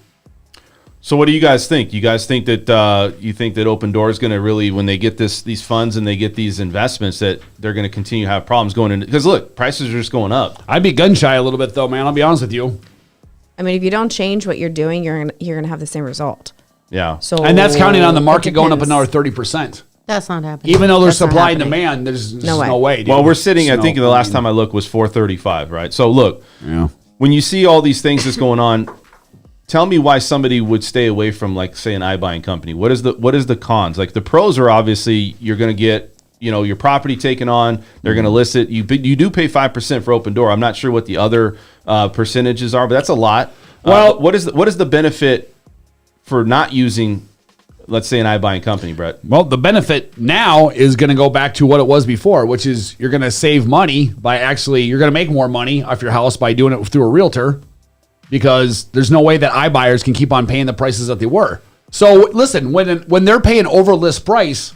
Speaker 1: So what do you guys think? You guys think that Opendoor is going to really, when they get these funds and they get these investments, that they're going to continue to have problems going in? Because look, prices are just going up.
Speaker 5: I'd be gun shy a little bit though, man. I'll be honest with you.
Speaker 4: I mean, if you don't change what you're doing, you're gonna have the same result.
Speaker 1: Yeah.
Speaker 4: So,
Speaker 5: And that's counting on the market going up another 30%.
Speaker 6: That's not happening.
Speaker 5: Even though there's
Speaker 6: That's not
Speaker 5: supply and
Speaker 6: happening.
Speaker 5: demand, there's
Speaker 4: No way.
Speaker 5: no way. Dude.
Speaker 1: Well, we're sitting, I think the last
Speaker 5: I
Speaker 1: time I looked was 435, right? So look,
Speaker 5: Yeah.
Speaker 1: when you see all these things that's going on, tell me why somebody would stay away from, like, say, an iBuying company. What is the cons? Like, the pros are obviously you're going to get, your property taken on. They're going to list it. You do pay 5% for Opendoor. I'm not sure what the other percentages are, but that's a lot.
Speaker 5: Well,
Speaker 1: what is the benefit for not using, let's say, an iBuying company, Brett?
Speaker 5: Well, the benefit now is going to go back to what it was before, which is you're going to save money you're going to make more money off your house by doing it through a realtor, because there's no way that iBuyers can keep on paying the prices that they were. So listen, when they're paying over list price,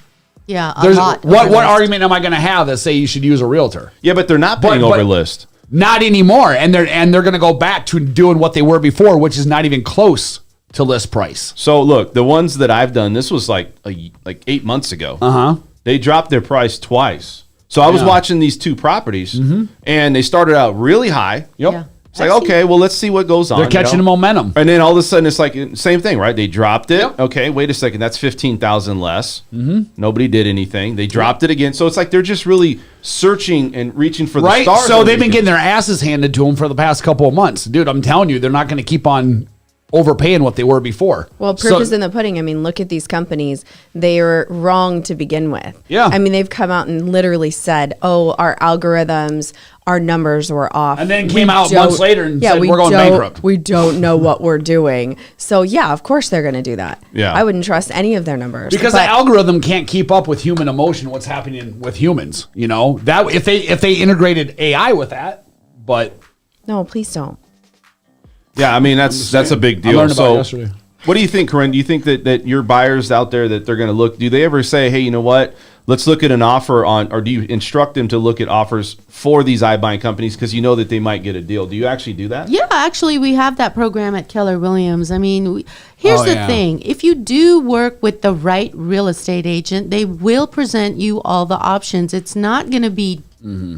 Speaker 6: Yeah, a
Speaker 5: there's
Speaker 6: lot.
Speaker 5: what argument am I going to have that say you should use a realtor?
Speaker 1: Yeah, but they're not paying
Speaker 5: But-
Speaker 1: over list.
Speaker 5: Not anymore, and they're going to go back to doing what they were before, which is not even close to list price.
Speaker 1: So look, the ones that I've done, this was like 8 months ago. They dropped their price twice. So I was watching these two properties, and they started out really high.
Speaker 5: Yep.
Speaker 6: Yeah.
Speaker 1: It's like, okay, well, let's see what goes on.
Speaker 5: They're catching the momentum.
Speaker 1: And then all of a sudden, it's like same thing, right? They dropped it.
Speaker 5: Yep.
Speaker 1: Okay, wait a second, that's 15,000 less. Nobody did anything. They dropped it again. So it's like they're just really searching and reaching for the stars.
Speaker 5: So they've been getting their asses handed to them for the past couple of months. Dude, I'm telling you, they're not going to keep on overpaying what they were before.
Speaker 4: Well, proof is in the pudding. I mean, look at these companies. They are wrong to begin with.
Speaker 5: Yeah.
Speaker 4: I mean, they've come out and literally said, oh, our algorithms, our numbers were off.
Speaker 5: And then came out months later and said, we're going bankrupt.
Speaker 4: We don't know what we're doing. So, yeah, of course they're going to do that.
Speaker 1: Yeah.
Speaker 4: I wouldn't trust any of their numbers.
Speaker 5: Because the algorithm can't keep up with human emotion, what's happening with humans, you know? That if they integrated AI with that, but...
Speaker 4: No, please don't.
Speaker 1: Yeah, I mean, that's a big deal.
Speaker 5: I learned about it yesterday.
Speaker 1: What do you think, Corinne? Do you think that your buyers out there, that they're going to look, do they ever say, hey, you know what, let's look at an offer on, or do you instruct them to look at offers for these iBuying companies because you know that they might get a deal? Do you actually do that?
Speaker 6: Yeah, actually, we have that program at Keller Williams. I mean, here's the thing. If you do work with the right real estate agent, they will present you all the options. It's not going to be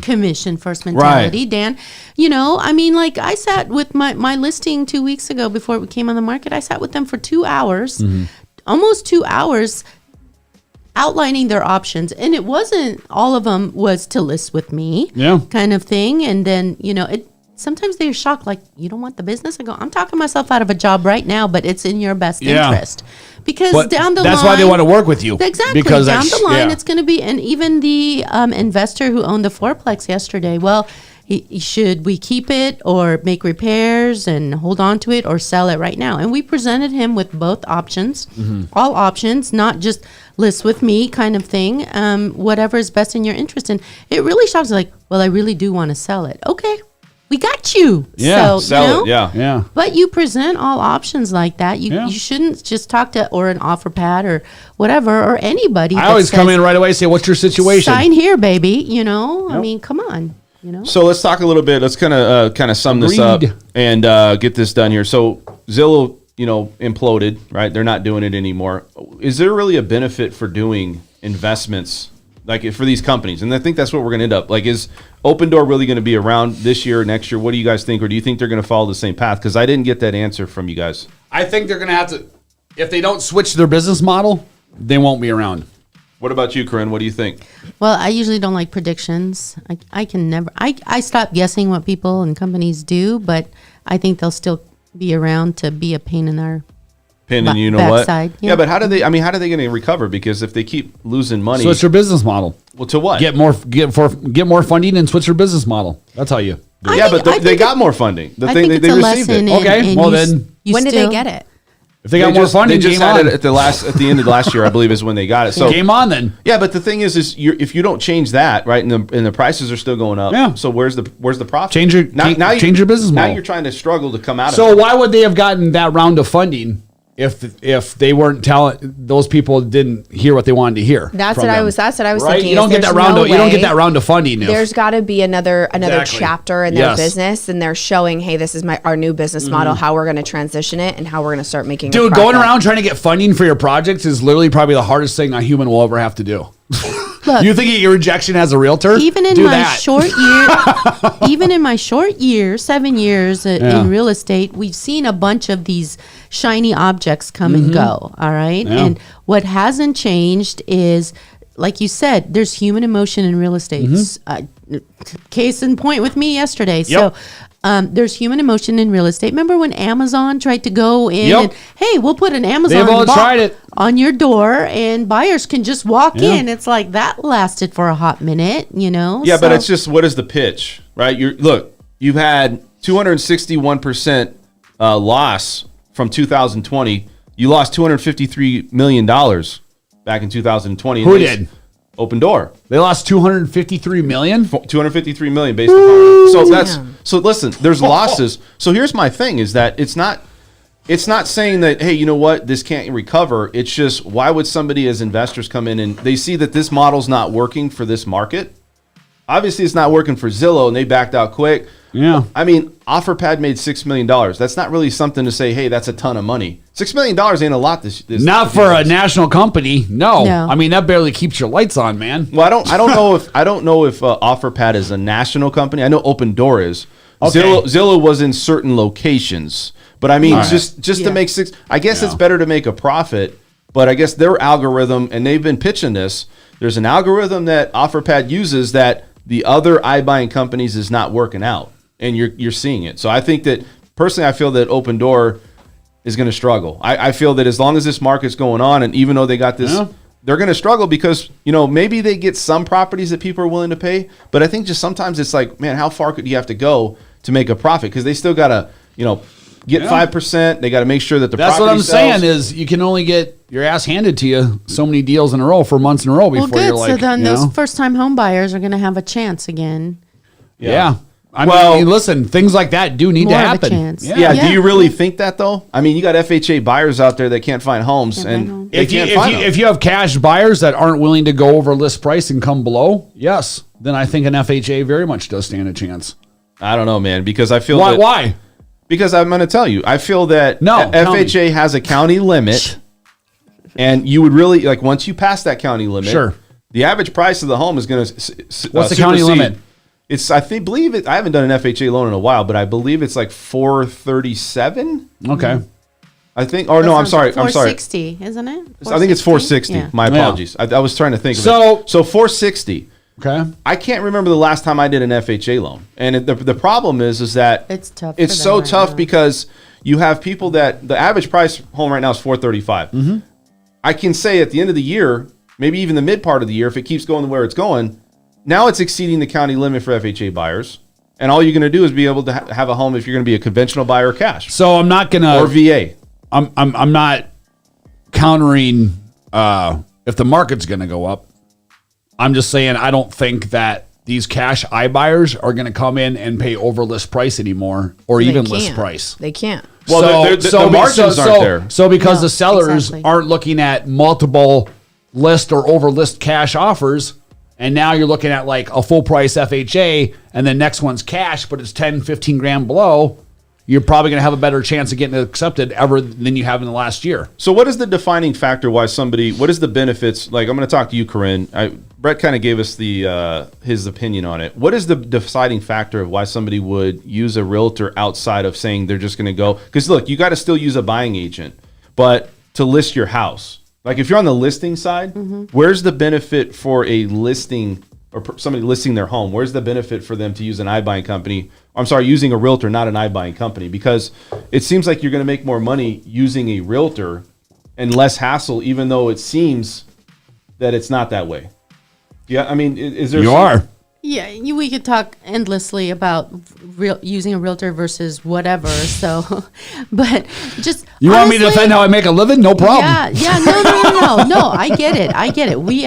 Speaker 6: commission first mentality, right. Dan. You know, I mean, like I sat with my listing 2 weeks ago before it came on the market. I sat with them for 2 hours, almost 2 hours, outlining their options. And it wasn't, all of them was to list with me kind of thing. And then, you know, sometimes they're shocked, like, you don't want the business? I go, I'm talking myself out of a job right now, but it's in your best interest. Because down the line... That's
Speaker 5: why they want to work with you.
Speaker 6: Exactly. Because down the line, it's going to be... And even the investor who owned the fourplex yesterday, well, should we keep it or make repairs and hold on to it or sell it right now? And we presented him with both options, all options, not just list with me kind of thing, whatever is best in your interest. And it really shocks, like, well, I really do want to sell it. Okay. We got you.
Speaker 5: Yeah,
Speaker 6: so,
Speaker 1: sell it. Yeah.
Speaker 6: But you present all options like that. You shouldn't just talk to or an offer pad or whatever or anybody.
Speaker 5: I always come in right away and say, "What's your situation?"
Speaker 6: Sign here, baby. You know, I mean, come on. You know.
Speaker 1: So let's talk a little bit. Let's kind of sum this up and get this done here. So Zillow, you know, imploded. Right? They're not doing it anymore. Is there really a benefit for doing investments? Like for these companies, and I think that's what we're going to end up. Like, is Opendoor really going to be around this year or next year? What do you guys think, or do you think they're going to follow the same path? Because I didn't get that answer from you guys.
Speaker 5: I think they're going to have to, if they don't switch their business model, they won't be around.
Speaker 1: What about you, Corinne? What do you think?
Speaker 6: Well, I usually don't like predictions. I can never. I stop guessing what people and companies do, but I think they'll still be around to be a pain in our.
Speaker 1: And you know what?
Speaker 6: Yeah,
Speaker 1: but how do they going to recover? Because if they keep losing money,
Speaker 5: switch your business model.
Speaker 1: Well, to what?
Speaker 5: Get more funding and switch your business model. That's how you.
Speaker 1: They got more funding.
Speaker 6: I think it's
Speaker 1: they
Speaker 6: a
Speaker 1: received
Speaker 6: lesson.
Speaker 1: it.
Speaker 5: Okay, well then,
Speaker 4: when did they get it?
Speaker 5: If they got more funding,
Speaker 1: they just had it at the end of last year, I believe, is when they got it. So
Speaker 5: game on then.
Speaker 1: Yeah, but the thing is if you don't change that, right, and the prices are still going up.
Speaker 5: Yeah.
Speaker 1: So where's the profit?
Speaker 5: Change your business model.
Speaker 1: Now you're trying to struggle to come out of it.
Speaker 5: So why would they have gotten that round of funding if they weren't those people didn't hear what they wanted to hear?
Speaker 4: That's what I was
Speaker 5: right?
Speaker 4: thinking.
Speaker 5: You don't get that round of funding.
Speaker 4: There's got to be another chapter in their business, and they're showing, hey, this is our new business model, how we're going to transition it, and how we're going to start making.
Speaker 5: Dude, going around trying to get funding for your projects is literally probably the hardest thing a human will ever have to do.
Speaker 6: Look,
Speaker 5: you think your rejection as a realtor?
Speaker 6: Even in my short year, 7 years in real estate, we've seen a bunch of these shiny objects come and go. All right. Yeah. And what hasn't changed is, like you said, there's human emotion in real estate. Case in point with me yesterday. Yep. So there's human emotion in real estate. Remember when Amazon tried to go in and, hey, we'll put an Amazon box on your door and buyers can just walk in. It's like that lasted for a hot minute, you know?
Speaker 1: Yeah, but it's just, what is the pitch, right? You've had 261% loss from 2020. You lost $253 million back in 2020.
Speaker 5: Who did?
Speaker 1: Opendoor.
Speaker 5: They lost $253 million?
Speaker 1: $253 million based upon. So listen, there's losses. So here's my thing is that it's not saying that, hey, you know what, this can't recover. It's just, why would somebody as investors come in and they see that this model's not working for this market? Obviously, it's not working for Zillow, and they backed out quick.
Speaker 5: Yeah.
Speaker 1: I mean, OfferPad made $6 million. That's not really something to say, hey, that's a ton of money. $6 million ain't a lot this
Speaker 5: not for a national company. No. I mean, that barely keeps your lights on, man.
Speaker 1: Well, I don't know if OfferPad is a national company. I know Opendoor is. Okay. Zillow was in certain locations. But I mean, just to make six, I guess it's better to make a profit. But I guess their algorithm, and they've been pitching this, there's an algorithm that OfferPad uses that the other iBuying companies is not working out, and you're seeing it. So I think that personally, I feel that Opendoor is going to struggle. I feel that as long as this market's going on, and even though they got this, they're going to struggle because, maybe they get some properties that people are willing to pay. But I think just sometimes it's like, man, how far could you have to go to make a profit? Because they still got to, get 5%. They got to make sure that the
Speaker 5: That's
Speaker 1: property
Speaker 5: what I'm
Speaker 1: sells.
Speaker 5: saying is you can only get your ass handed to you so many deals in a row for months in a row before
Speaker 6: Well, good.
Speaker 5: you're like,
Speaker 6: So then those first-time home buyers are going to have a chance again.
Speaker 5: Yeah. I
Speaker 1: Well-
Speaker 5: mean, listen, things like that do need to
Speaker 6: More of a
Speaker 5: happen.
Speaker 6: chance.
Speaker 1: Yeah, do you really think that though? I mean, you got FHA buyers out there that can't find homes,
Speaker 6: Can't
Speaker 1: and
Speaker 6: find homes.
Speaker 1: they can't find them.
Speaker 5: If you have cash buyers that aren't willing to go over list price and come below, yes, then I think an FHA very much does stand a chance.
Speaker 1: I don't know, man, because I feel
Speaker 5: Why?
Speaker 1: Because I'm going to tell you, I feel that
Speaker 5: No, tell me.
Speaker 1: FHA has a county limit, and you would really like once you pass that county limit.
Speaker 5: Sure.
Speaker 1: The average price of the home is going to.
Speaker 5: What's the county limit?
Speaker 1: It's believe it. I haven't done an FHA loan in a while, but I believe it's like 437.
Speaker 5: Okay.
Speaker 1: I think. Or no, I'm sorry.
Speaker 6: 460, isn't it?
Speaker 1: I think it's 460.
Speaker 6: Yeah.
Speaker 1: My apologies. I was trying to think of
Speaker 5: So-
Speaker 1: it. So 460.
Speaker 5: Okay.
Speaker 1: I can't remember the last time I did an FHA loan, and the problem is that
Speaker 6: It's tough
Speaker 1: It's
Speaker 6: for them
Speaker 1: so
Speaker 6: right
Speaker 1: tough
Speaker 6: now.
Speaker 1: because you have people that the average price home right now is 435. Mm-hmm. I can say at the end of the year, maybe even the mid part of the year, if it keeps going where it's going, now it's exceeding the county limit for FHA buyers, and all you're going to do is be able to have a home if you're going to be a conventional buyer or cash
Speaker 5: So I'm not gonna
Speaker 1: or VA.
Speaker 5: I'm not countering if the market's gonna go up. I'm just saying I don't think that these cash iBuyers are going to come in and pay over list price anymore or
Speaker 4: They
Speaker 5: even list
Speaker 4: can't.
Speaker 5: price.
Speaker 4: They can't.
Speaker 1: Well, the margins aren't there.
Speaker 5: So because
Speaker 6: No,
Speaker 5: the sellers
Speaker 6: exactly.
Speaker 5: aren't looking at multiple list or over list cash offers, and now you're looking at like a full price FHA and the next one's cash, but it's 10, 15 grand below, you're probably going to have a better chance of getting it accepted ever than you have in the last year.
Speaker 1: So what is the defining factor why somebody, what is the benefits? Like, I'm going to talk to you, Corinne. Brett kind of gave us his opinion on it. What is the deciding factor of why somebody would use a realtor outside of saying they're just going to go? Because look, you got to still use a buying agent, but to list your house, like if you're on the listing side, where's the benefit for a listing or somebody listing their home? Where's the benefit for them to use an iBuying company? I'm sorry, using a realtor, not an iBuying company, because it seems like you're going to make more money using a realtor and less hassle, even though it seems that it's not that way. Yeah, I mean, is there?
Speaker 5: You are.
Speaker 6: Yeah, we could talk endlessly about using a realtor versus whatever. So, but just
Speaker 5: You want me to
Speaker 6: honestly,
Speaker 5: defend how I make a living? No problem.
Speaker 6: Yeah, no. I get it. We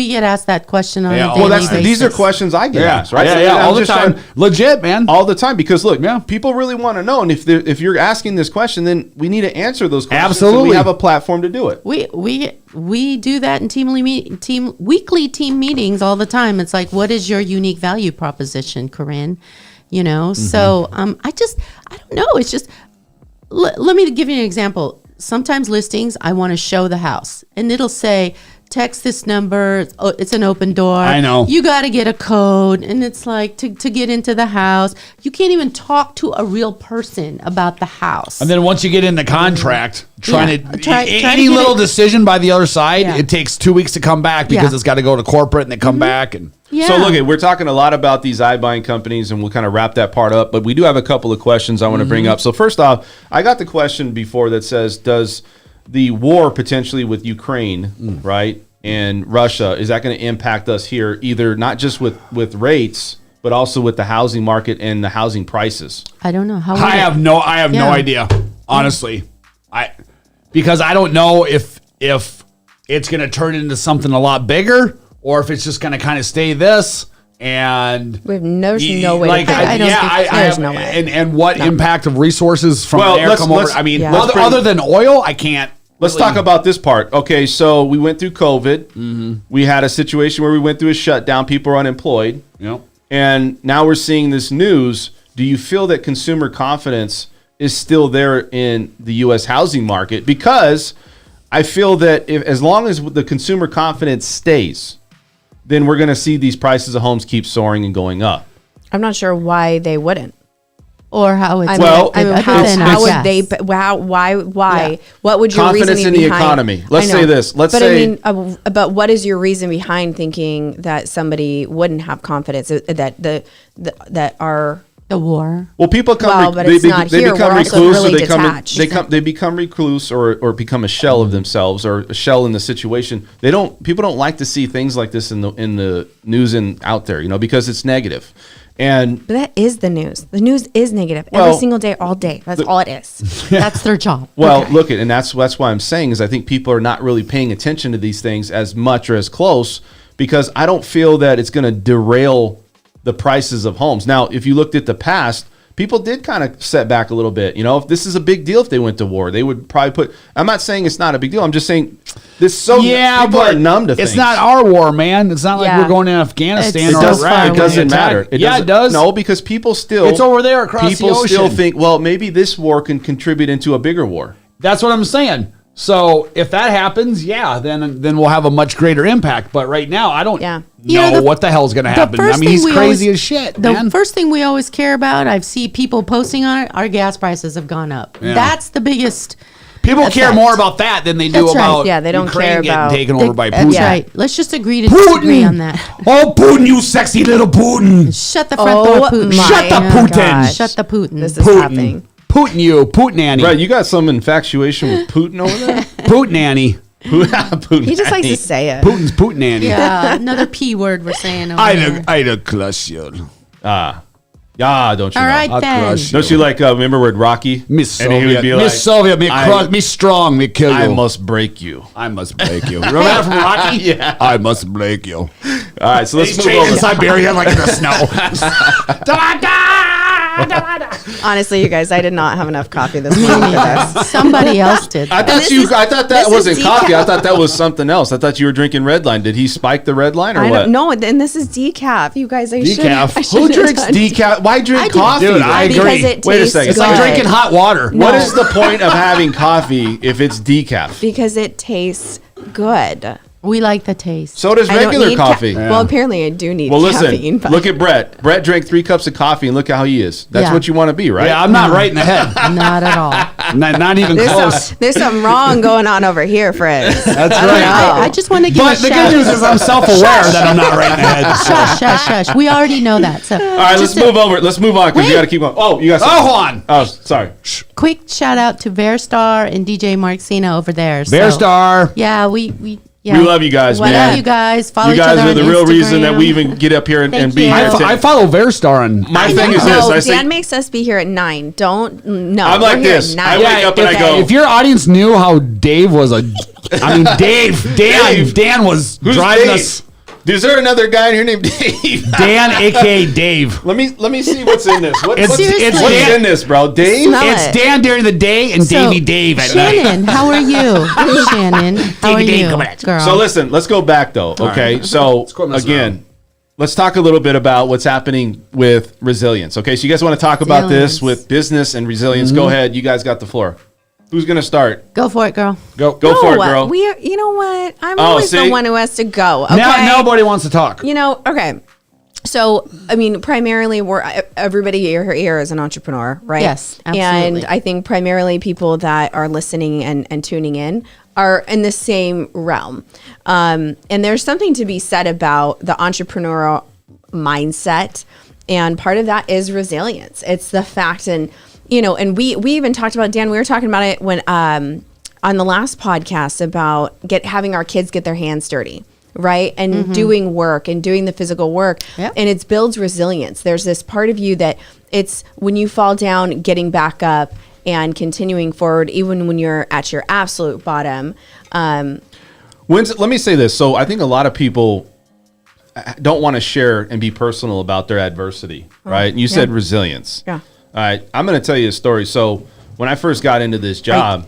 Speaker 6: get asked that question on
Speaker 5: Yeah,
Speaker 6: a daily basis.
Speaker 1: These are questions I get asked, right?
Speaker 5: Yeah,
Speaker 1: I'm
Speaker 5: all the
Speaker 1: just
Speaker 5: time.
Speaker 1: trying-
Speaker 5: Legit, man.
Speaker 1: all the time, because look,
Speaker 5: Yeah.
Speaker 1: people really want to know, and if you're asking this question, then we need to answer those questions.
Speaker 5: Absolutely.
Speaker 1: and we have a platform to do it.
Speaker 6: We do that in weekly team meetings all the time. It's like, what is your unique value proposition, Corinne? You know, so I don't know. It's just let me give you an example. Sometimes listings, I want to show the house, and it'll say, text this number. Oh, it's an Opendoor.
Speaker 5: I know.
Speaker 6: You got to get a code, and it's like to get into the house. You can't even talk to a real person about the house.
Speaker 5: And then once you get in the contract,
Speaker 6: Try
Speaker 5: any
Speaker 6: to get
Speaker 5: little
Speaker 6: it-
Speaker 5: decision by the other side,
Speaker 6: Yeah.
Speaker 5: it takes 2 weeks to come back because
Speaker 6: Yeah.
Speaker 5: it's got to go to corporate and they come back. And
Speaker 6: yeah.
Speaker 1: So look, we're talking a lot about these iBuying companies, and we'll kind of wrap that part up. But we do have a couple of questions I want to bring up. So first off, I got the question before that says, does the war potentially with Ukraine, right, and Russia, is that going to impact us here, either not just with rates, but also with the housing market and the housing prices?
Speaker 6: I don't know how.
Speaker 5: I have no idea, honestly. Because I don't know if it's going to turn into something a lot bigger or if it's just going to kind of stay this. And
Speaker 4: There's no way.
Speaker 5: Like,
Speaker 4: I don't think there's
Speaker 5: have,
Speaker 4: no way.
Speaker 5: And what impact of resources from
Speaker 1: Well,
Speaker 5: there
Speaker 1: let's-
Speaker 5: come over?
Speaker 1: let's-
Speaker 5: I mean,
Speaker 4: Yeah.
Speaker 5: other than oil, I can't.
Speaker 1: Let's
Speaker 5: really-
Speaker 1: talk about this part. Okay, so we went through COVID. We had a situation where we went through a shutdown. People are unemployed.
Speaker 5: Yep.
Speaker 1: And now we're seeing this news. Do you feel that consumer confidence is still there in the U.S. housing market? Because I feel that as long as the consumer confidence stays, then we're going to see these prices of homes keep soaring and going up.
Speaker 4: I'm not sure why they wouldn't.
Speaker 6: or how it's
Speaker 1: Well,
Speaker 6: affected other
Speaker 4: how,
Speaker 6: than
Speaker 4: how
Speaker 6: us.
Speaker 4: would they? Why?
Speaker 6: Yeah.
Speaker 4: What would your
Speaker 1: Confidence
Speaker 4: reasoning
Speaker 1: in the
Speaker 4: behind-
Speaker 1: economy. Let's
Speaker 4: I know.
Speaker 1: say this. Let's
Speaker 4: but
Speaker 1: say-
Speaker 4: I mean, but what is your reason behind thinking that somebody wouldn't have confidence that our
Speaker 6: The war.
Speaker 1: Well, people come.
Speaker 4: Well, but it's not here. We're also really detached.
Speaker 1: They become recluse or become a shell of themselves or a shell in the situation. People don't like to see things like this in the news and out there, because it's negative. But
Speaker 4: that is the news. The news is negative every single day, all day. That's all it is.
Speaker 6: That's their job.
Speaker 1: Well, look and that's why I'm saying is I think people are not really paying attention to these things as much or as close, because I don't feel that it's going to derail the prices of homes. Now, if you looked at the past, people did kind of set back a little bit. If this is a big deal, if they went to war, they would probably I'm not saying it's not a big deal. I'm just saying people are numb to things.
Speaker 5: It's not our war, man. It's not like we're going to Afghanistan or Iraq.
Speaker 1: It doesn't matter. It
Speaker 5: does.
Speaker 1: No, because people still.
Speaker 5: It's over there across the ocean.
Speaker 1: People still think, well, maybe this war can contribute into a bigger war.
Speaker 5: That's what I'm saying. So if that happens, then we'll have a much greater impact. But right now, I don't know what the hell's going to happen. I mean, he's crazy as shit, man.
Speaker 6: The first thing we always care about, I've seen people posting on it, our gas prices have gone up. Yeah. That's the biggest.
Speaker 5: People care more about that than they do about
Speaker 4: they don't
Speaker 5: Ukraine
Speaker 4: care about
Speaker 5: getting taken over by Putin.
Speaker 6: That's right. Let's just agree to disagree on that.
Speaker 5: Oh, Putin, you sexy little Putin.
Speaker 6: Shut the front door, Putin.
Speaker 5: Shut the Putin.
Speaker 4: Gosh.
Speaker 6: Shut the Putin.
Speaker 4: This is happening.
Speaker 5: Putin Annie.
Speaker 1: Right, you got some infatuation with Putin over there?
Speaker 5: Putin Annie.
Speaker 1: Putin
Speaker 4: He just likes to say it.
Speaker 5: Putin's Putin Annie.
Speaker 6: Yeah, another P word we're saying over there.
Speaker 5: I crush you.
Speaker 1: Yeah, don't you
Speaker 6: All
Speaker 1: know?
Speaker 6: right, then.
Speaker 1: Don't you remember with Rocky?
Speaker 5: Miss
Speaker 1: And he would
Speaker 5: Soviet.
Speaker 1: be
Speaker 5: Miss Soviet, me strong, me kill you.
Speaker 1: I must break you.
Speaker 5: I must break you. Remember that from Rocky?
Speaker 1: Yeah.
Speaker 5: I must break you.
Speaker 1: All right, so let's move
Speaker 5: in
Speaker 1: over.
Speaker 5: Siberia like in the snow.
Speaker 4: Honestly, you guys, I did not have enough coffee this morning for this.
Speaker 6: Somebody else did.
Speaker 1: I thought that wasn't coffee. I thought that was something else. I thought you were drinking Red Line. Did he spike the Red Line or what?
Speaker 4: No, and this is decaf. You guys,
Speaker 5: Decaf.
Speaker 1: Who drinks decaf? Why drink coffee?
Speaker 5: Dude, I agree.
Speaker 4: Because it
Speaker 1: Wait a
Speaker 4: tastes
Speaker 1: second.
Speaker 5: It's like drinking hot water.
Speaker 1: What is the point of having coffee if it's decaf?
Speaker 4: Because it tastes good.
Speaker 6: We like the taste.
Speaker 1: So does
Speaker 4: I don't
Speaker 1: regular
Speaker 4: need
Speaker 1: coffee.
Speaker 4: Well, apparently I do need
Speaker 1: Well,
Speaker 4: caffeine.
Speaker 1: listen, look at Brett. Brett drank 3 cups of coffee and look how he is. That's
Speaker 6: Yeah.
Speaker 1: what you want to be, right?
Speaker 5: Yeah, I'm not right in the head.
Speaker 6: Not at all.
Speaker 5: Not even close.
Speaker 4: There's something wrong going on over here, Frizz.
Speaker 5: That's
Speaker 4: I don't
Speaker 5: right.
Speaker 4: know.
Speaker 6: I just want to give
Speaker 5: But
Speaker 6: a
Speaker 5: the
Speaker 6: shout.
Speaker 5: good news is I'm self-aware that I'm not right in the head.
Speaker 6: Shush, shush, shush. We already know that. So,
Speaker 1: All right, let's move over. Let's move on because you
Speaker 6: Wait.
Speaker 1: got to keep going. Oh, you got
Speaker 5: Oh, hold on.
Speaker 1: Oh, sorry.
Speaker 6: quick shout out to Verstar and DJ Marcina over there. So,
Speaker 5: Bearstar.
Speaker 6: Yeah, we
Speaker 1: We love you guys,
Speaker 6: Well,
Speaker 1: man.
Speaker 6: love you guys. Follow
Speaker 1: You
Speaker 6: each
Speaker 1: guys
Speaker 6: other
Speaker 1: are the
Speaker 6: on
Speaker 1: real reason that we
Speaker 6: Instagram.
Speaker 1: even get up here and
Speaker 6: Thank
Speaker 1: be
Speaker 6: you.
Speaker 1: here.
Speaker 5: I follow Verstar on.
Speaker 1: My thing is this.
Speaker 4: No,
Speaker 1: I
Speaker 4: Dan
Speaker 1: say,
Speaker 4: makes us be here at 9. No.
Speaker 1: I'm like
Speaker 4: we're here
Speaker 1: this.
Speaker 4: at
Speaker 1: I
Speaker 4: 9.
Speaker 1: wake up and I go.
Speaker 5: If your audience knew how Dave was Dan was
Speaker 1: Who's
Speaker 5: driving
Speaker 1: Dave?
Speaker 5: us.
Speaker 1: Is there another guy in here named Dave?
Speaker 5: Dan, aka Dave.
Speaker 1: Let me see what's in this. What's
Speaker 6: Seriously.
Speaker 1: in this, bro? Dave?
Speaker 4: Smell
Speaker 5: It's
Speaker 4: it.
Speaker 5: Dan during the day and Davey Dave at night.
Speaker 6: Shannon, how are you? Shannon, how are
Speaker 5: Davey Dave
Speaker 6: you,
Speaker 5: coming at you.
Speaker 6: girl?
Speaker 1: So listen, let's go back though. Okay, so
Speaker 5: go mess
Speaker 1: again,
Speaker 5: around.
Speaker 1: let's talk a little bit about what's happening with resilience. Okay, so you guys want to talk about this
Speaker 6: Resilience.
Speaker 1: with business and resilience? Go ahead. You guys got the floor. Who's gonna start?
Speaker 6: Go for it, girl.
Speaker 1: Go for it, girl.
Speaker 4: You know what? I'm
Speaker 1: Oh,
Speaker 4: always
Speaker 1: see?
Speaker 4: the one who has to go. Okay?
Speaker 5: Now nobody wants to talk.
Speaker 4: Okay. So, I mean, primarily, everybody here is an entrepreneur, right?
Speaker 6: Yes, absolutely.
Speaker 4: And I think primarily people that are listening and tuning in are in the same realm. And there's something to be said about the entrepreneurial mindset. And part of that is resilience. It's the fact, and we even talked about, Dan, we were talking about it when on the last podcast about having our kids get their hands dirty. Right. And doing work and doing the physical work.
Speaker 6: Yep.
Speaker 4: And it builds resilience. There's this part of you that it's when you fall down, getting back up and continuing forward, even when you're at your absolute bottom.
Speaker 1: Let me say this. So I think a lot of people don't want to share and be personal about their adversity, right? You said resilience.
Speaker 4: Yeah.
Speaker 1: All right. I'm going to tell you a story. So when I first got into this job,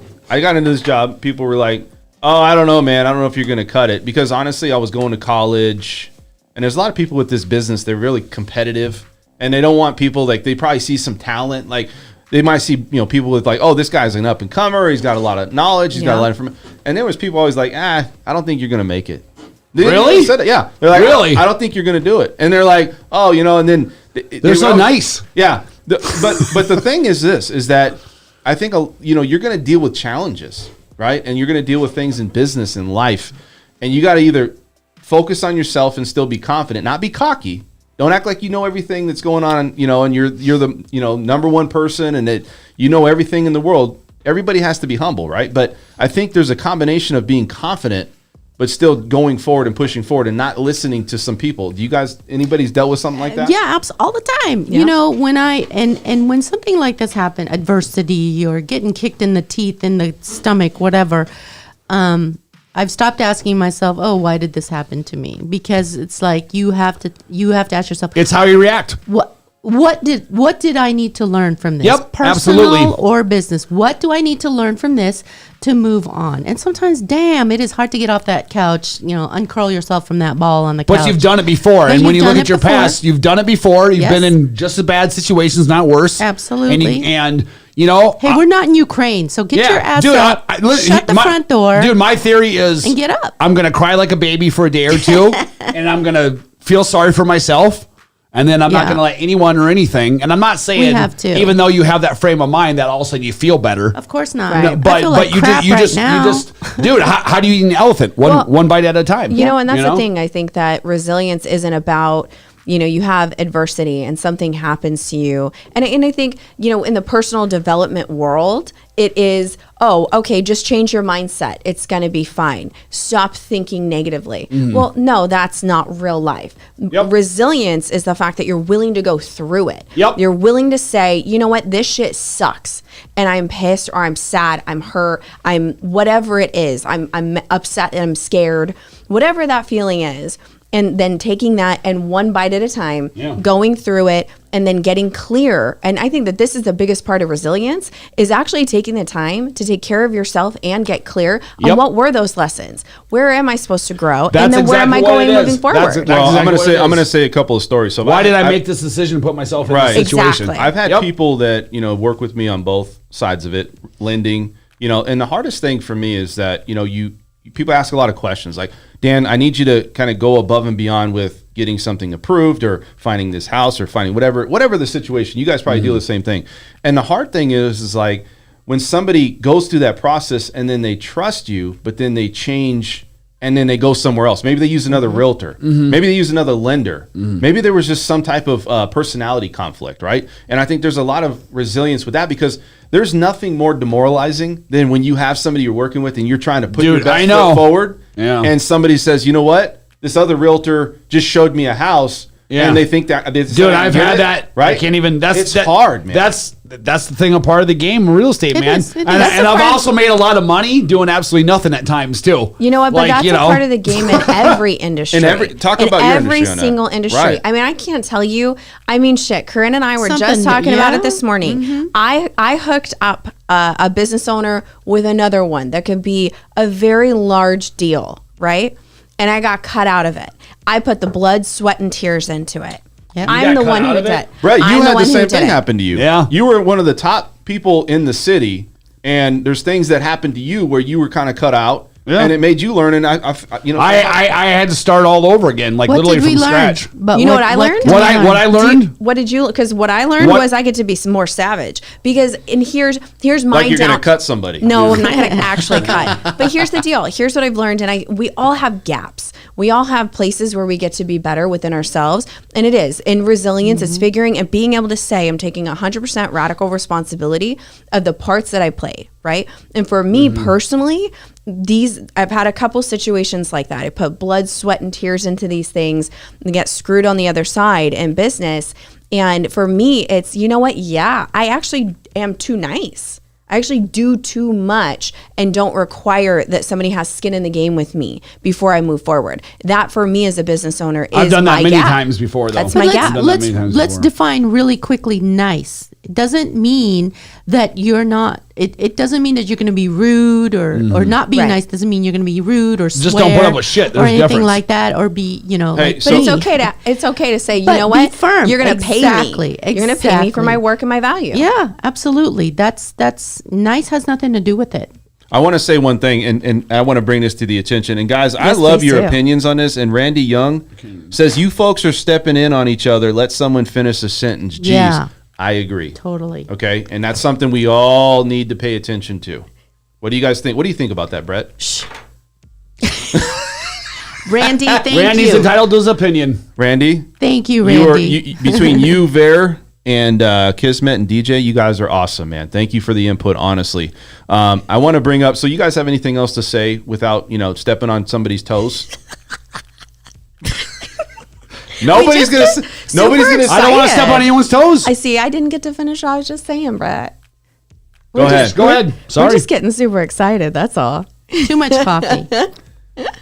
Speaker 1: people were like, oh, I don't know, man. I don't know if you're going to cut it. Because honestly, I was going to college. And there's a lot of people with this business. They're really competitive. And they don't want people, like, they probably see some talent. Like, they might see, people with like, oh, this guy's an up-and-comer. He's got a lot of knowledge. He's got a lot of information. And there was people always like, I don't think you're going to make it.
Speaker 5: Really?
Speaker 1: Said it. Yeah. They're like,
Speaker 5: Really?
Speaker 1: I don't think you're going to do it. And they're like, oh, and then.
Speaker 5: They're so nice.
Speaker 1: Yeah. But the thing is this, is that I think, you're going to deal with challenges. Right. And you're going to deal with things in business and life. And you got to either focus on yourself and still be confident, not be cocky. Don't act like you know everything that's going on, and you're the, number one person and that you know everything in the world. Everybody has to be humble, right? But I think there's a combination of being confident but still going forward and pushing forward and not listening to some people. Do you guys, anybody's dealt with something like that?
Speaker 6: Yeah, all the time.
Speaker 4: Yeah.
Speaker 6: When when something like this happened, adversity or getting kicked in the teeth, in the stomach, whatever, I've stopped asking myself, oh, why did this happen to me? Because it's like you have to ask yourself,
Speaker 5: It's how you react.
Speaker 6: What did I need to learn from this?
Speaker 5: Yep,
Speaker 6: Personal
Speaker 5: absolutely.
Speaker 6: or business? What do I need to learn from this to move on? And sometimes, damn, it is hard to get off that couch, uncurl yourself from that ball on the couch.
Speaker 5: But you've done it before.
Speaker 6: But
Speaker 5: And when
Speaker 6: you've
Speaker 5: you look
Speaker 6: done
Speaker 5: at
Speaker 6: it
Speaker 5: your
Speaker 6: before.
Speaker 5: past, you've done it before. You've
Speaker 6: Yes.
Speaker 5: been in just as bad situations, not worse.
Speaker 6: Absolutely.
Speaker 5: And
Speaker 6: Hey, we're not in Ukraine, so get your ass up, shut the front door,
Speaker 5: Dude, my theory is...
Speaker 6: and get up.
Speaker 5: I'm going to cry like a baby for a day or two, and I'm going to feel sorry for myself, and then I'm not
Speaker 6: Yeah.
Speaker 5: going to let anyone or anything. And I'm not saying,
Speaker 6: have to.
Speaker 5: even though you have that frame of mind, that all of a sudden you feel better.
Speaker 6: Of course not.
Speaker 4: Right.
Speaker 6: I
Speaker 5: But
Speaker 6: feel like
Speaker 5: you
Speaker 6: crap
Speaker 5: just
Speaker 6: now.
Speaker 5: dude, how do you eat an elephant? One bite at a time.
Speaker 4: And that's the thing. I think that resilience isn't about, you have adversity and something happens to you. And I think, in the personal development world, it is, oh, okay, just change your mindset. It's going to be fine. Stop thinking negatively. Well, no, that's not real life.
Speaker 5: Yep.
Speaker 4: Resilience is the fact that you're willing to go through it.
Speaker 5: Yep.
Speaker 4: You're willing to say, you know what, this shit sucks. And I'm pissed or I'm sad, I'm hurt, I'm whatever it is. I'm upset and I'm scared. Whatever that feeling is. And then taking that and one bite at a time, going through it, and then getting clear. And I think that this is the biggest part of resilience, is actually taking the time to take care of yourself and get clear on what were those lessons. Where am I supposed to grow?
Speaker 5: That's
Speaker 4: and then where am I
Speaker 5: exactly what
Speaker 4: going
Speaker 5: it is.
Speaker 4: moving forward?
Speaker 5: That's
Speaker 1: Well,
Speaker 5: exactly
Speaker 1: I'm going
Speaker 5: what
Speaker 1: to
Speaker 5: it
Speaker 1: say, I'm
Speaker 5: is.
Speaker 1: going to say a couple of stories. So
Speaker 5: Why did I make this decision to put myself in
Speaker 1: Right.
Speaker 5: this situation?
Speaker 4: Exactly.
Speaker 1: I've had
Speaker 5: Yep.
Speaker 1: people that, work with me on both sides of it, lending, and the hardest thing for me is that, people ask a lot of questions like, Dan, I need you to kind of go above and beyond with getting something approved or finding this house or finding whatever the situation. You guys probably do the same thing. And the hard thing is like when somebody goes through that process and then they trust you, but then they change and then they go somewhere else. Maybe they use another realtor. Maybe they use another lender. Maybe there was just some type of personality conflict, right? And I think there's a lot of resilience with that because there's nothing more demoralizing than when you have somebody you're working with and you're trying to put your best foot forward and somebody says, you know what? This other realtor just showed me a house and they think that...
Speaker 5: Dude, I've had that.
Speaker 1: Right?
Speaker 5: I can't even...
Speaker 1: It's hard, man.
Speaker 5: That's the thing, a part of the game of real estate, man.
Speaker 6: is. It is.
Speaker 5: And I've also made a lot of money doing absolutely nothing at times, too.
Speaker 4: You know what? But that's a part of the game in every industry.
Speaker 1: Talk about your
Speaker 4: every
Speaker 1: industry on that.
Speaker 4: single industry.
Speaker 1: Right.
Speaker 4: I mean, I can't tell you. Shit. Corinne and I were just
Speaker 6: Something,
Speaker 4: talking about it
Speaker 6: yeah.
Speaker 4: this morning. I hooked up a business owner with another one that could be a very large deal, right? And I got cut out of it. I put the blood, sweat, and tears into it.
Speaker 6: Yep.
Speaker 4: I'm
Speaker 5: got
Speaker 4: the
Speaker 5: cut
Speaker 4: one
Speaker 5: out
Speaker 4: who
Speaker 5: of
Speaker 4: did
Speaker 5: it?
Speaker 4: it.
Speaker 1: Brett, you
Speaker 4: I'm
Speaker 1: had the
Speaker 4: one who
Speaker 1: same
Speaker 4: did
Speaker 1: thing
Speaker 4: it.
Speaker 1: happen to you.
Speaker 5: Yeah.
Speaker 1: You were one of the top people in the city, and there's things that happened to you where you were kind of cut out, and it made you learn. And I
Speaker 5: I had to start all over again, like
Speaker 6: What
Speaker 5: literally
Speaker 6: did we
Speaker 5: from
Speaker 6: learn?
Speaker 5: scratch.
Speaker 6: But
Speaker 4: You know what I learned?
Speaker 6: can
Speaker 5: What
Speaker 6: we
Speaker 5: I
Speaker 6: learn?
Speaker 5: learned?
Speaker 4: What did you? Because what I learned
Speaker 5: What-
Speaker 4: was I get to be more savage. Because here's my
Speaker 1: like you're
Speaker 4: down.
Speaker 1: going to cut somebody.
Speaker 4: No, I'm not going to actually cut. But here's the deal. Here's what I've learned, and we all have gaps. We all have places where we get to be better within ourselves, and it is in resilience. It's figuring and being able to say, I'm taking 100% radical responsibility of the parts that I played. Right, and for me personally, I've had a couple situations like that. I put blood, sweat, and tears into these things and get screwed on the other side in business. And for me, it's, you know what? Yeah, I actually am too nice. I actually do too much and don't require that somebody has skin in the game with me before I move forward. That for me as a business owner is
Speaker 5: I've done that
Speaker 4: my
Speaker 5: many
Speaker 4: gap.
Speaker 5: times before, though.
Speaker 4: That's my
Speaker 6: Let's-
Speaker 4: gap.
Speaker 5: I've done that
Speaker 6: Let's
Speaker 5: many times
Speaker 6: let's
Speaker 5: before.
Speaker 6: define really quickly nice. It doesn't mean that you're not. It doesn't mean that you're going to be rude or not being
Speaker 4: Right.
Speaker 6: nice. Doesn't mean you're going to be rude or
Speaker 5: Just
Speaker 6: swear
Speaker 5: don't put up with shit.
Speaker 6: or
Speaker 5: There's
Speaker 6: anything
Speaker 5: difference.
Speaker 6: like that or be
Speaker 1: Hey,
Speaker 6: like.
Speaker 1: so-
Speaker 4: But it's
Speaker 6: me.
Speaker 4: okay to say, you
Speaker 6: But
Speaker 4: know
Speaker 6: be
Speaker 4: what?
Speaker 6: firm.
Speaker 4: You're going to pay
Speaker 6: Exactly.
Speaker 4: me. You're going to pay me for my
Speaker 6: Exactly.
Speaker 4: work and my value.
Speaker 6: Yeah, absolutely. That's nice. Has nothing to do with it.
Speaker 1: I want to say one thing, and I want to bring this to the attention. And guys, I
Speaker 4: Yes,
Speaker 1: love
Speaker 4: please
Speaker 1: your
Speaker 4: do.
Speaker 1: opinions on this. And Randy Young says, you folks are stepping in on each other. Let someone finish a sentence. Jeez,
Speaker 6: Yeah.
Speaker 1: I agree.
Speaker 6: Totally.
Speaker 1: Okay, and that's something we all need to pay attention to. What do you guys think? What do you think about that, Brett?
Speaker 6: Randy, thank
Speaker 5: Randy's
Speaker 6: you.
Speaker 5: entitled to his opinion.
Speaker 1: Randy,
Speaker 6: Thank you, Randy.
Speaker 1: between you, Ver, and Kismet and DJ, you guys are awesome, man. Thank you for the input, honestly. I want to bring up, so you guys have anything else to say without, stepping on somebody's toes? Nobody's gonna.
Speaker 5: I don't want to step on anyone's toes.
Speaker 4: I see. I didn't get to finish. I was just saying, Brett.
Speaker 1: Go ahead.
Speaker 5: Go ahead. Sorry.
Speaker 4: We're just getting super excited. That's all.
Speaker 6: Too much coffee.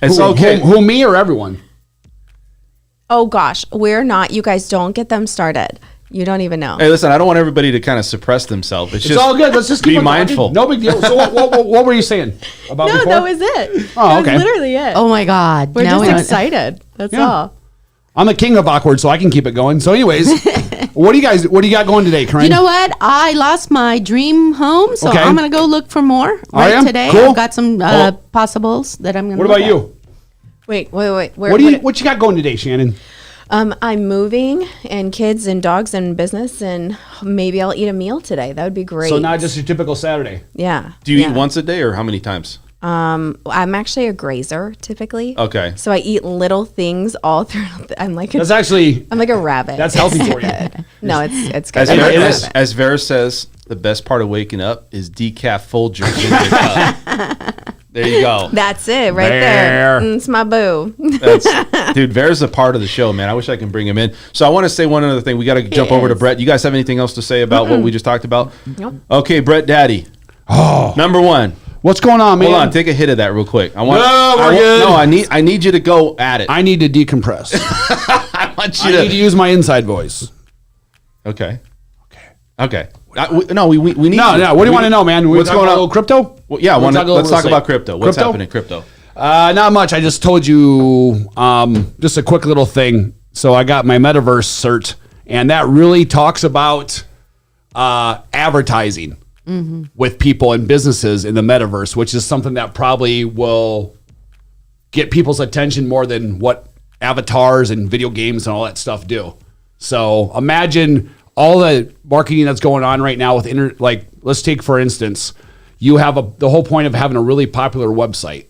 Speaker 1: It's okay.
Speaker 5: Who, me or everyone?
Speaker 4: Oh gosh, we're not. You guys don't get them started. You don't even know.
Speaker 1: Hey, listen, I don't want everybody to kind of suppress themselves. It's just
Speaker 5: all good. Let's just keep
Speaker 1: be
Speaker 5: on talking.
Speaker 1: mindful.
Speaker 5: No big deal. So what were you saying about
Speaker 4: No,
Speaker 5: before?
Speaker 4: that was it.
Speaker 5: Oh,
Speaker 4: That
Speaker 5: okay.
Speaker 4: was literally it.
Speaker 6: Oh my God.
Speaker 4: We're
Speaker 6: Now
Speaker 4: just
Speaker 6: we don't-
Speaker 4: excited. That's
Speaker 5: Yeah.
Speaker 4: all.
Speaker 5: I'm the king of awkward, so I can keep it going. So, anyways, what do you got going today, Corinne?
Speaker 6: You know what? I lost my dream home, so
Speaker 5: Okay.
Speaker 6: I'm going to go look for more
Speaker 5: Are ya?
Speaker 6: today.
Speaker 5: Cool.
Speaker 6: I've got some possibles that I'm going to
Speaker 5: What about you?
Speaker 4: Wait.
Speaker 5: What you got going today, Shannon?
Speaker 4: I'm moving and kids and dogs and business, and maybe I'll eat a meal today. That would be great.
Speaker 5: So not just your typical Saturday.
Speaker 4: Yeah.
Speaker 1: Do you
Speaker 4: yeah.
Speaker 1: eat once a day or how many times?
Speaker 4: I'm actually a grazer typically.
Speaker 1: Okay.
Speaker 4: So I eat little things all throughout. I'm like
Speaker 5: That's actually
Speaker 4: I'm like a rabbit.
Speaker 5: that's healthy for you.
Speaker 4: No, it's good.
Speaker 1: As
Speaker 4: I'm like a
Speaker 1: Vera,
Speaker 4: rabbit.
Speaker 1: as Vera says, the best part of waking up is decaf Folgers in your cup. There you go.
Speaker 4: That's it right
Speaker 5: There.
Speaker 4: there. It's my boo.
Speaker 1: Dude, Vera's a part of the show, man. I wish I can bring him in. So I want to say one other thing. We got to jump over to Brett. You guys have anything else to say about what we just talked about?
Speaker 4: Nope.
Speaker 1: Okay, Brett Daddy. Oh. Number one.
Speaker 5: What's going on, man?
Speaker 1: Hold on, take a hit of that real quick.
Speaker 5: No, we're good.
Speaker 1: No, I need you to go at it.
Speaker 5: I need to decompress.
Speaker 1: I want you
Speaker 5: I need to use my inside voice.
Speaker 1: Okay. No, we need.
Speaker 5: No. What do you want to know, man?
Speaker 1: What's going on?
Speaker 5: A little crypto?
Speaker 1: Well, yeah,
Speaker 5: Let's
Speaker 1: let's talk
Speaker 5: estate.
Speaker 1: about crypto. What's
Speaker 5: Crypto?
Speaker 1: happening in crypto?
Speaker 5: Not much. I just told you just a quick little thing. So I got my metaverse cert, and that really talks about advertising with people and businesses in the metaverse, which is something that probably will get people's attention more than what avatars and video games and all that stuff do. So imagine all the marketing that's going on right now with like, let's take for instance, you have the whole point of having a really popular website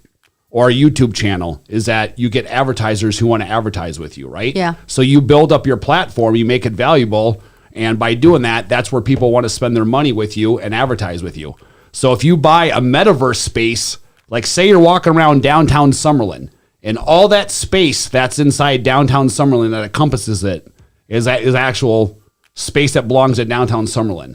Speaker 5: or a YouTube channel is that you get advertisers who want to advertise with you, right?
Speaker 6: Yeah.
Speaker 5: So you build up your platform, you make it valuable, and by doing that, that's where people want to spend their money with you and advertise with you. So if you buy a metaverse space, like say you're walking around downtown Summerlin, and all that space that's inside downtown Summerlin that encompasses it is actual space that belongs at downtown Summerlin.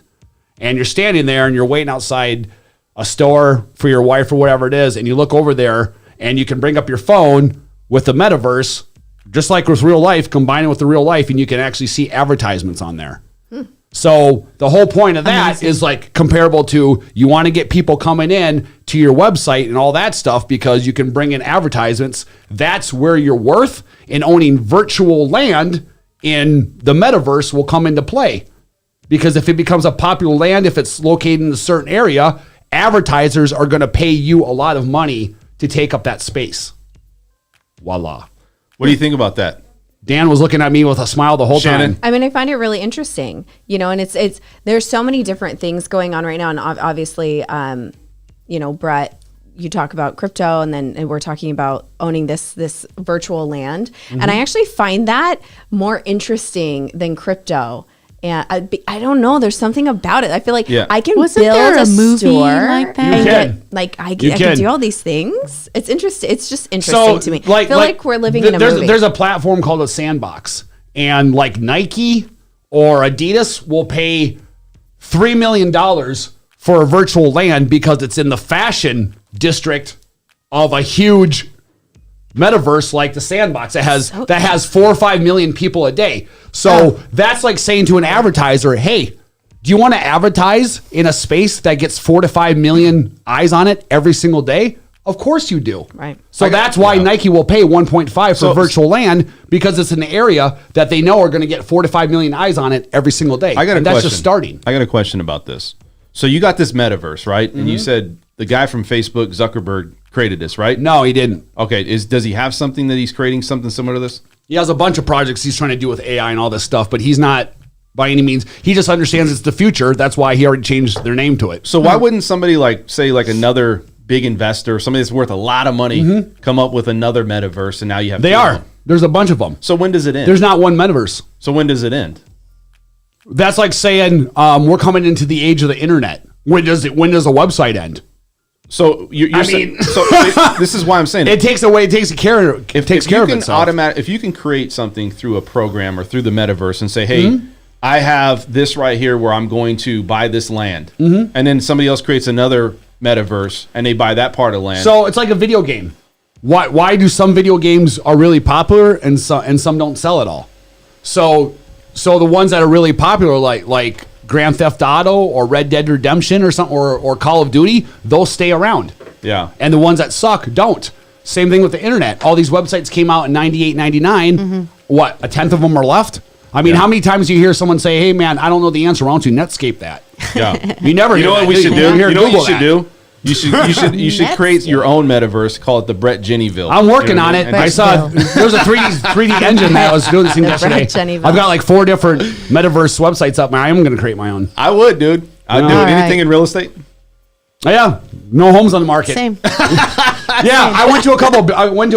Speaker 5: And you're standing there and you're waiting outside a store for your wife or whatever it is, and you look over there and you can bring up your phone with the metaverse, just like with real life, combine it with the real life, and you can actually see advertisements on there. So the whole point of that is like comparable to you want to get people coming in to your website and all that stuff because you can bring in advertisements. That's where your worth in owning virtual land in the metaverse will come into play. Because if it becomes a popular land, if it's located in a certain area, advertisers are going to pay you a lot of money to take up that space. Voila.
Speaker 1: What do you think about that?
Speaker 5: Dan was looking at me with a smile the whole
Speaker 1: Shannon?
Speaker 5: time.
Speaker 4: I mean, I find it really interesting, and it's there's so many different things going on right now, and obviously, Brett, you talk about crypto, and we're talking about owning this virtual land, and I actually find that more interesting than crypto. And I don't know. There's something about it. I feel like
Speaker 1: Yeah.
Speaker 4: I can
Speaker 6: Wasn't
Speaker 4: build
Speaker 6: there a movie
Speaker 4: store
Speaker 6: like that?
Speaker 4: and
Speaker 5: You
Speaker 4: get,
Speaker 5: can.
Speaker 4: like I
Speaker 5: You
Speaker 4: can
Speaker 5: can.
Speaker 4: do all these things. It's interesting. It's just interesting to me. I
Speaker 5: Like,
Speaker 4: feel like we're living in a movie.
Speaker 5: There's a platform called a Sandbox, and like Nike or Adidas will pay $3 million for a virtual land because it's in the fashion district of a huge metaverse like the Sandbox that has 4 or 5 million people a day. So that's like saying to an advertiser, hey, do you want to advertise in a space that gets 4 to 5 million eyes on it every single day? Of course you do.
Speaker 4: Right.
Speaker 5: So that's why Nike will pay 1.5 for virtual land, because it's an area that they know are going to get 4 to 5 million eyes on it every single day.
Speaker 1: I got a
Speaker 5: and that's
Speaker 1: question.
Speaker 5: just starting.
Speaker 1: I got a question about this. So you got this metaverse, right? And you said the guy from Facebook, Zuckerberg, created this, right?
Speaker 5: No, he didn't.
Speaker 1: Okay. Does he have something that he's creating, something similar to this?
Speaker 5: He has a bunch of projects he's trying to do with AI and all this stuff, but he's not by any means. He just understands it's the future. That's why he already changed their name to it.
Speaker 1: So why wouldn't somebody say another big investor, somebody that's worth a lot of money, come up with another metaverse, and now you have
Speaker 5: They
Speaker 1: two of
Speaker 5: are.
Speaker 1: them.
Speaker 5: There's a bunch of them.
Speaker 1: So when does it end?
Speaker 5: There's not one metaverse.
Speaker 1: So when does it end?
Speaker 5: That's like saying we're coming into the age of the internet. When does a website end?
Speaker 1: So you're saying, so this is why I'm saying
Speaker 5: It takes care of itself.
Speaker 1: If you can create something through a program or through the metaverse and say, hey, I have this right here where I'm going to buy this land, and then somebody else creates another metaverse and they buy that part of land.
Speaker 5: So it's like a video game. Why do some video games are really popular and some don't sell at all? So the ones that are really popular, like Grand Theft Auto or Red Dead Redemption or something, or Call of Duty, those stay around.
Speaker 1: Yeah.
Speaker 5: And the ones that suck don't. Same thing with the internet. All these websites came out in 98, 99. What, a tenth of them are left? I mean, how many times do you hear someone say, hey, man, I don't know the answer. Why don't you Netscape that?
Speaker 1: Yeah.
Speaker 5: You never
Speaker 1: You know
Speaker 5: hear
Speaker 1: what we
Speaker 5: that,
Speaker 1: should
Speaker 5: do
Speaker 1: do?
Speaker 5: you?
Speaker 1: You know what you
Speaker 5: Google
Speaker 1: should
Speaker 5: that.
Speaker 1: do? You should create your own metaverse. Call it the Brett Jennyville.
Speaker 5: I'm working on it.
Speaker 1: And
Speaker 5: I saw there was a 3D engine that was doing this thing yesterday.
Speaker 4: Jennyville.
Speaker 5: I've got like 4 different metaverse websites up. I am going to create my own.
Speaker 1: I would, dude. I'd do it.
Speaker 6: All
Speaker 1: Anything
Speaker 6: right.
Speaker 1: in real estate.
Speaker 5: Oh, yeah, no homes on the market.
Speaker 6: Same.
Speaker 5: Yeah, I went to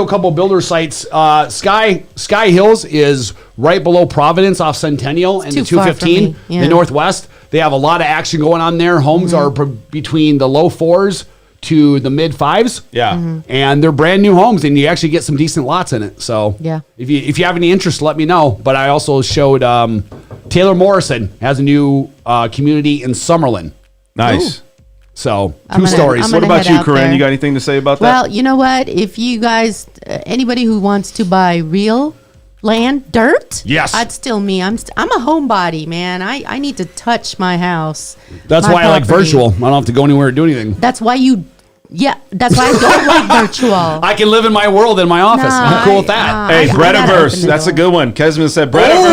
Speaker 5: a couple builder sites. Sky Hills is right below Providence off Centennial and the
Speaker 6: too far from
Speaker 5: 215
Speaker 6: me. Yeah.
Speaker 5: the Northwest. They have a lot of action going on there. Homes are between the low 4s to the mid 5s.
Speaker 1: Yeah.
Speaker 5: And they're brand new homes, and you actually get some decent lots in it. So
Speaker 6: Yeah.
Speaker 5: if you have any interest, let me know. But I also showed Taylor Morrison has a new community in Summerlin.
Speaker 1: Nice.
Speaker 5: So
Speaker 6: I'm
Speaker 5: 2
Speaker 6: gonna-
Speaker 5: stories.
Speaker 6: I'm
Speaker 1: What
Speaker 6: gonna
Speaker 1: about
Speaker 6: head
Speaker 1: you,
Speaker 6: out
Speaker 1: Corinne?
Speaker 6: there.
Speaker 1: You got anything to say about that?
Speaker 6: Well, you know what? If you guys, anybody who wants to buy real land, dirt,
Speaker 5: Yes.
Speaker 6: that's still me. I'm a homebody, man. I need to touch my house.
Speaker 5: That's
Speaker 6: my
Speaker 5: why I like
Speaker 6: property.
Speaker 5: virtual. I don't have to go anywhere or do anything.
Speaker 6: That's why that's why I don't like virtual.
Speaker 5: I can live in my world in my office.
Speaker 6: No,
Speaker 5: I'm cool with that.
Speaker 6: I-
Speaker 1: Hey,
Speaker 6: I gotta
Speaker 1: Brediverse.
Speaker 6: open the
Speaker 1: That's a
Speaker 6: door.
Speaker 1: good one. Kesman said
Speaker 5: Oh,
Speaker 1: Brediverse.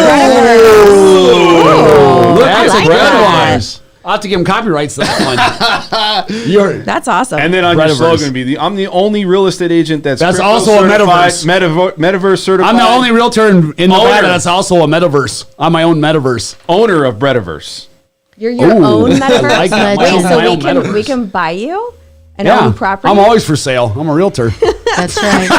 Speaker 5: that's
Speaker 4: like
Speaker 5: a good
Speaker 4: that.
Speaker 5: one. I'll have to give him copyrights to that one.
Speaker 4: That's awesome.
Speaker 1: And then on your
Speaker 5: Brediverse.
Speaker 1: slogan be I'm the only real estate agent that's
Speaker 5: That's
Speaker 1: crypto
Speaker 5: also a
Speaker 1: certified,
Speaker 5: metaverse.
Speaker 1: metaverse certified.
Speaker 5: I'm the only realtor in Nevada
Speaker 1: Owner.
Speaker 5: that's also a metaverse. I'm my own metaverse.
Speaker 1: owner of Brediverse.
Speaker 4: You're your
Speaker 5: Ooh,
Speaker 4: own
Speaker 5: I
Speaker 4: metaverse.
Speaker 5: like that.
Speaker 4: Wait,
Speaker 6: My
Speaker 4: so
Speaker 5: own
Speaker 4: we
Speaker 5: metaverse.
Speaker 4: can buy you and
Speaker 5: Yeah,
Speaker 4: own property.
Speaker 5: I'm always for sale. I'm a realtor.
Speaker 6: That's right.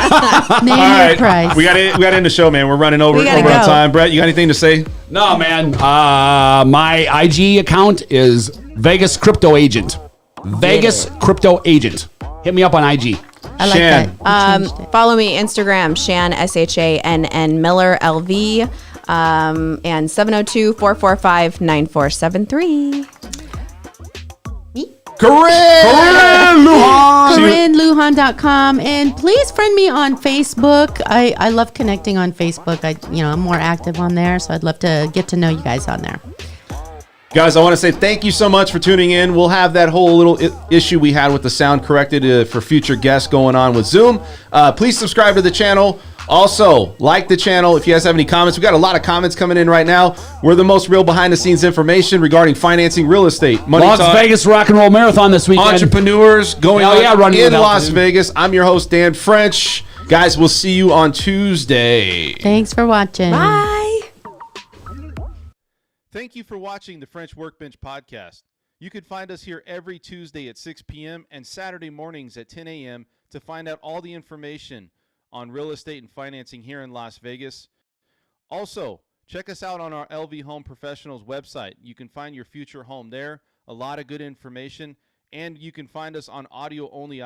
Speaker 6: Name
Speaker 1: All
Speaker 6: your
Speaker 1: right,
Speaker 6: price.
Speaker 1: we got to end the show, man. We're running over
Speaker 4: We gotta
Speaker 1: on
Speaker 4: go.
Speaker 1: time. Brett, you got anything to say?
Speaker 5: No, man. My IG account is Vegas Crypto Agent. Vegas Crypto Agent. Hit me up on IG.
Speaker 6: I like
Speaker 1: Shan.
Speaker 6: that. You changed it.
Speaker 4: Follow me Instagram, Shan SHANN Miller LV, and 702-445-9473.
Speaker 5: Corinne Lujan.
Speaker 6: CorinneLujan.com, and please friend me on Facebook. I love connecting on Facebook. I'm more active on there, so I'd love to get to know you guys on there.
Speaker 1: Guys, I want to say thank you so much for tuning in. We'll have that whole little issue we had with the sound corrected for future guests going on with Zoom. Please subscribe to the channel. Also, like the channel. If you guys have any comments, we got a lot of comments coming in right now. We're the most real behind-the-scenes information regarding financing real estate. Money
Speaker 5: Las
Speaker 1: talk,
Speaker 5: Vegas Rock and Roll Marathon this weekend.
Speaker 1: entrepreneurs going
Speaker 5: Hell yeah,
Speaker 1: on
Speaker 5: running
Speaker 1: in
Speaker 5: with
Speaker 1: Las
Speaker 5: altitude.
Speaker 1: Vegas. I'm your host, Dan French. Guys, we'll see you on Tuesday.
Speaker 6: Thanks for watching.
Speaker 4: Bye.
Speaker 1: Thank you for watching the French Workbench podcast. You can find us here every Tuesday at 6 p.m. and Saturday mornings at 10 a.m. to find out all the information on real estate and financing here in Las Vegas. Also, check us out on our LV Home Professionals website. You can find your future home there, a lot of good information, and you can find us on audio-only options.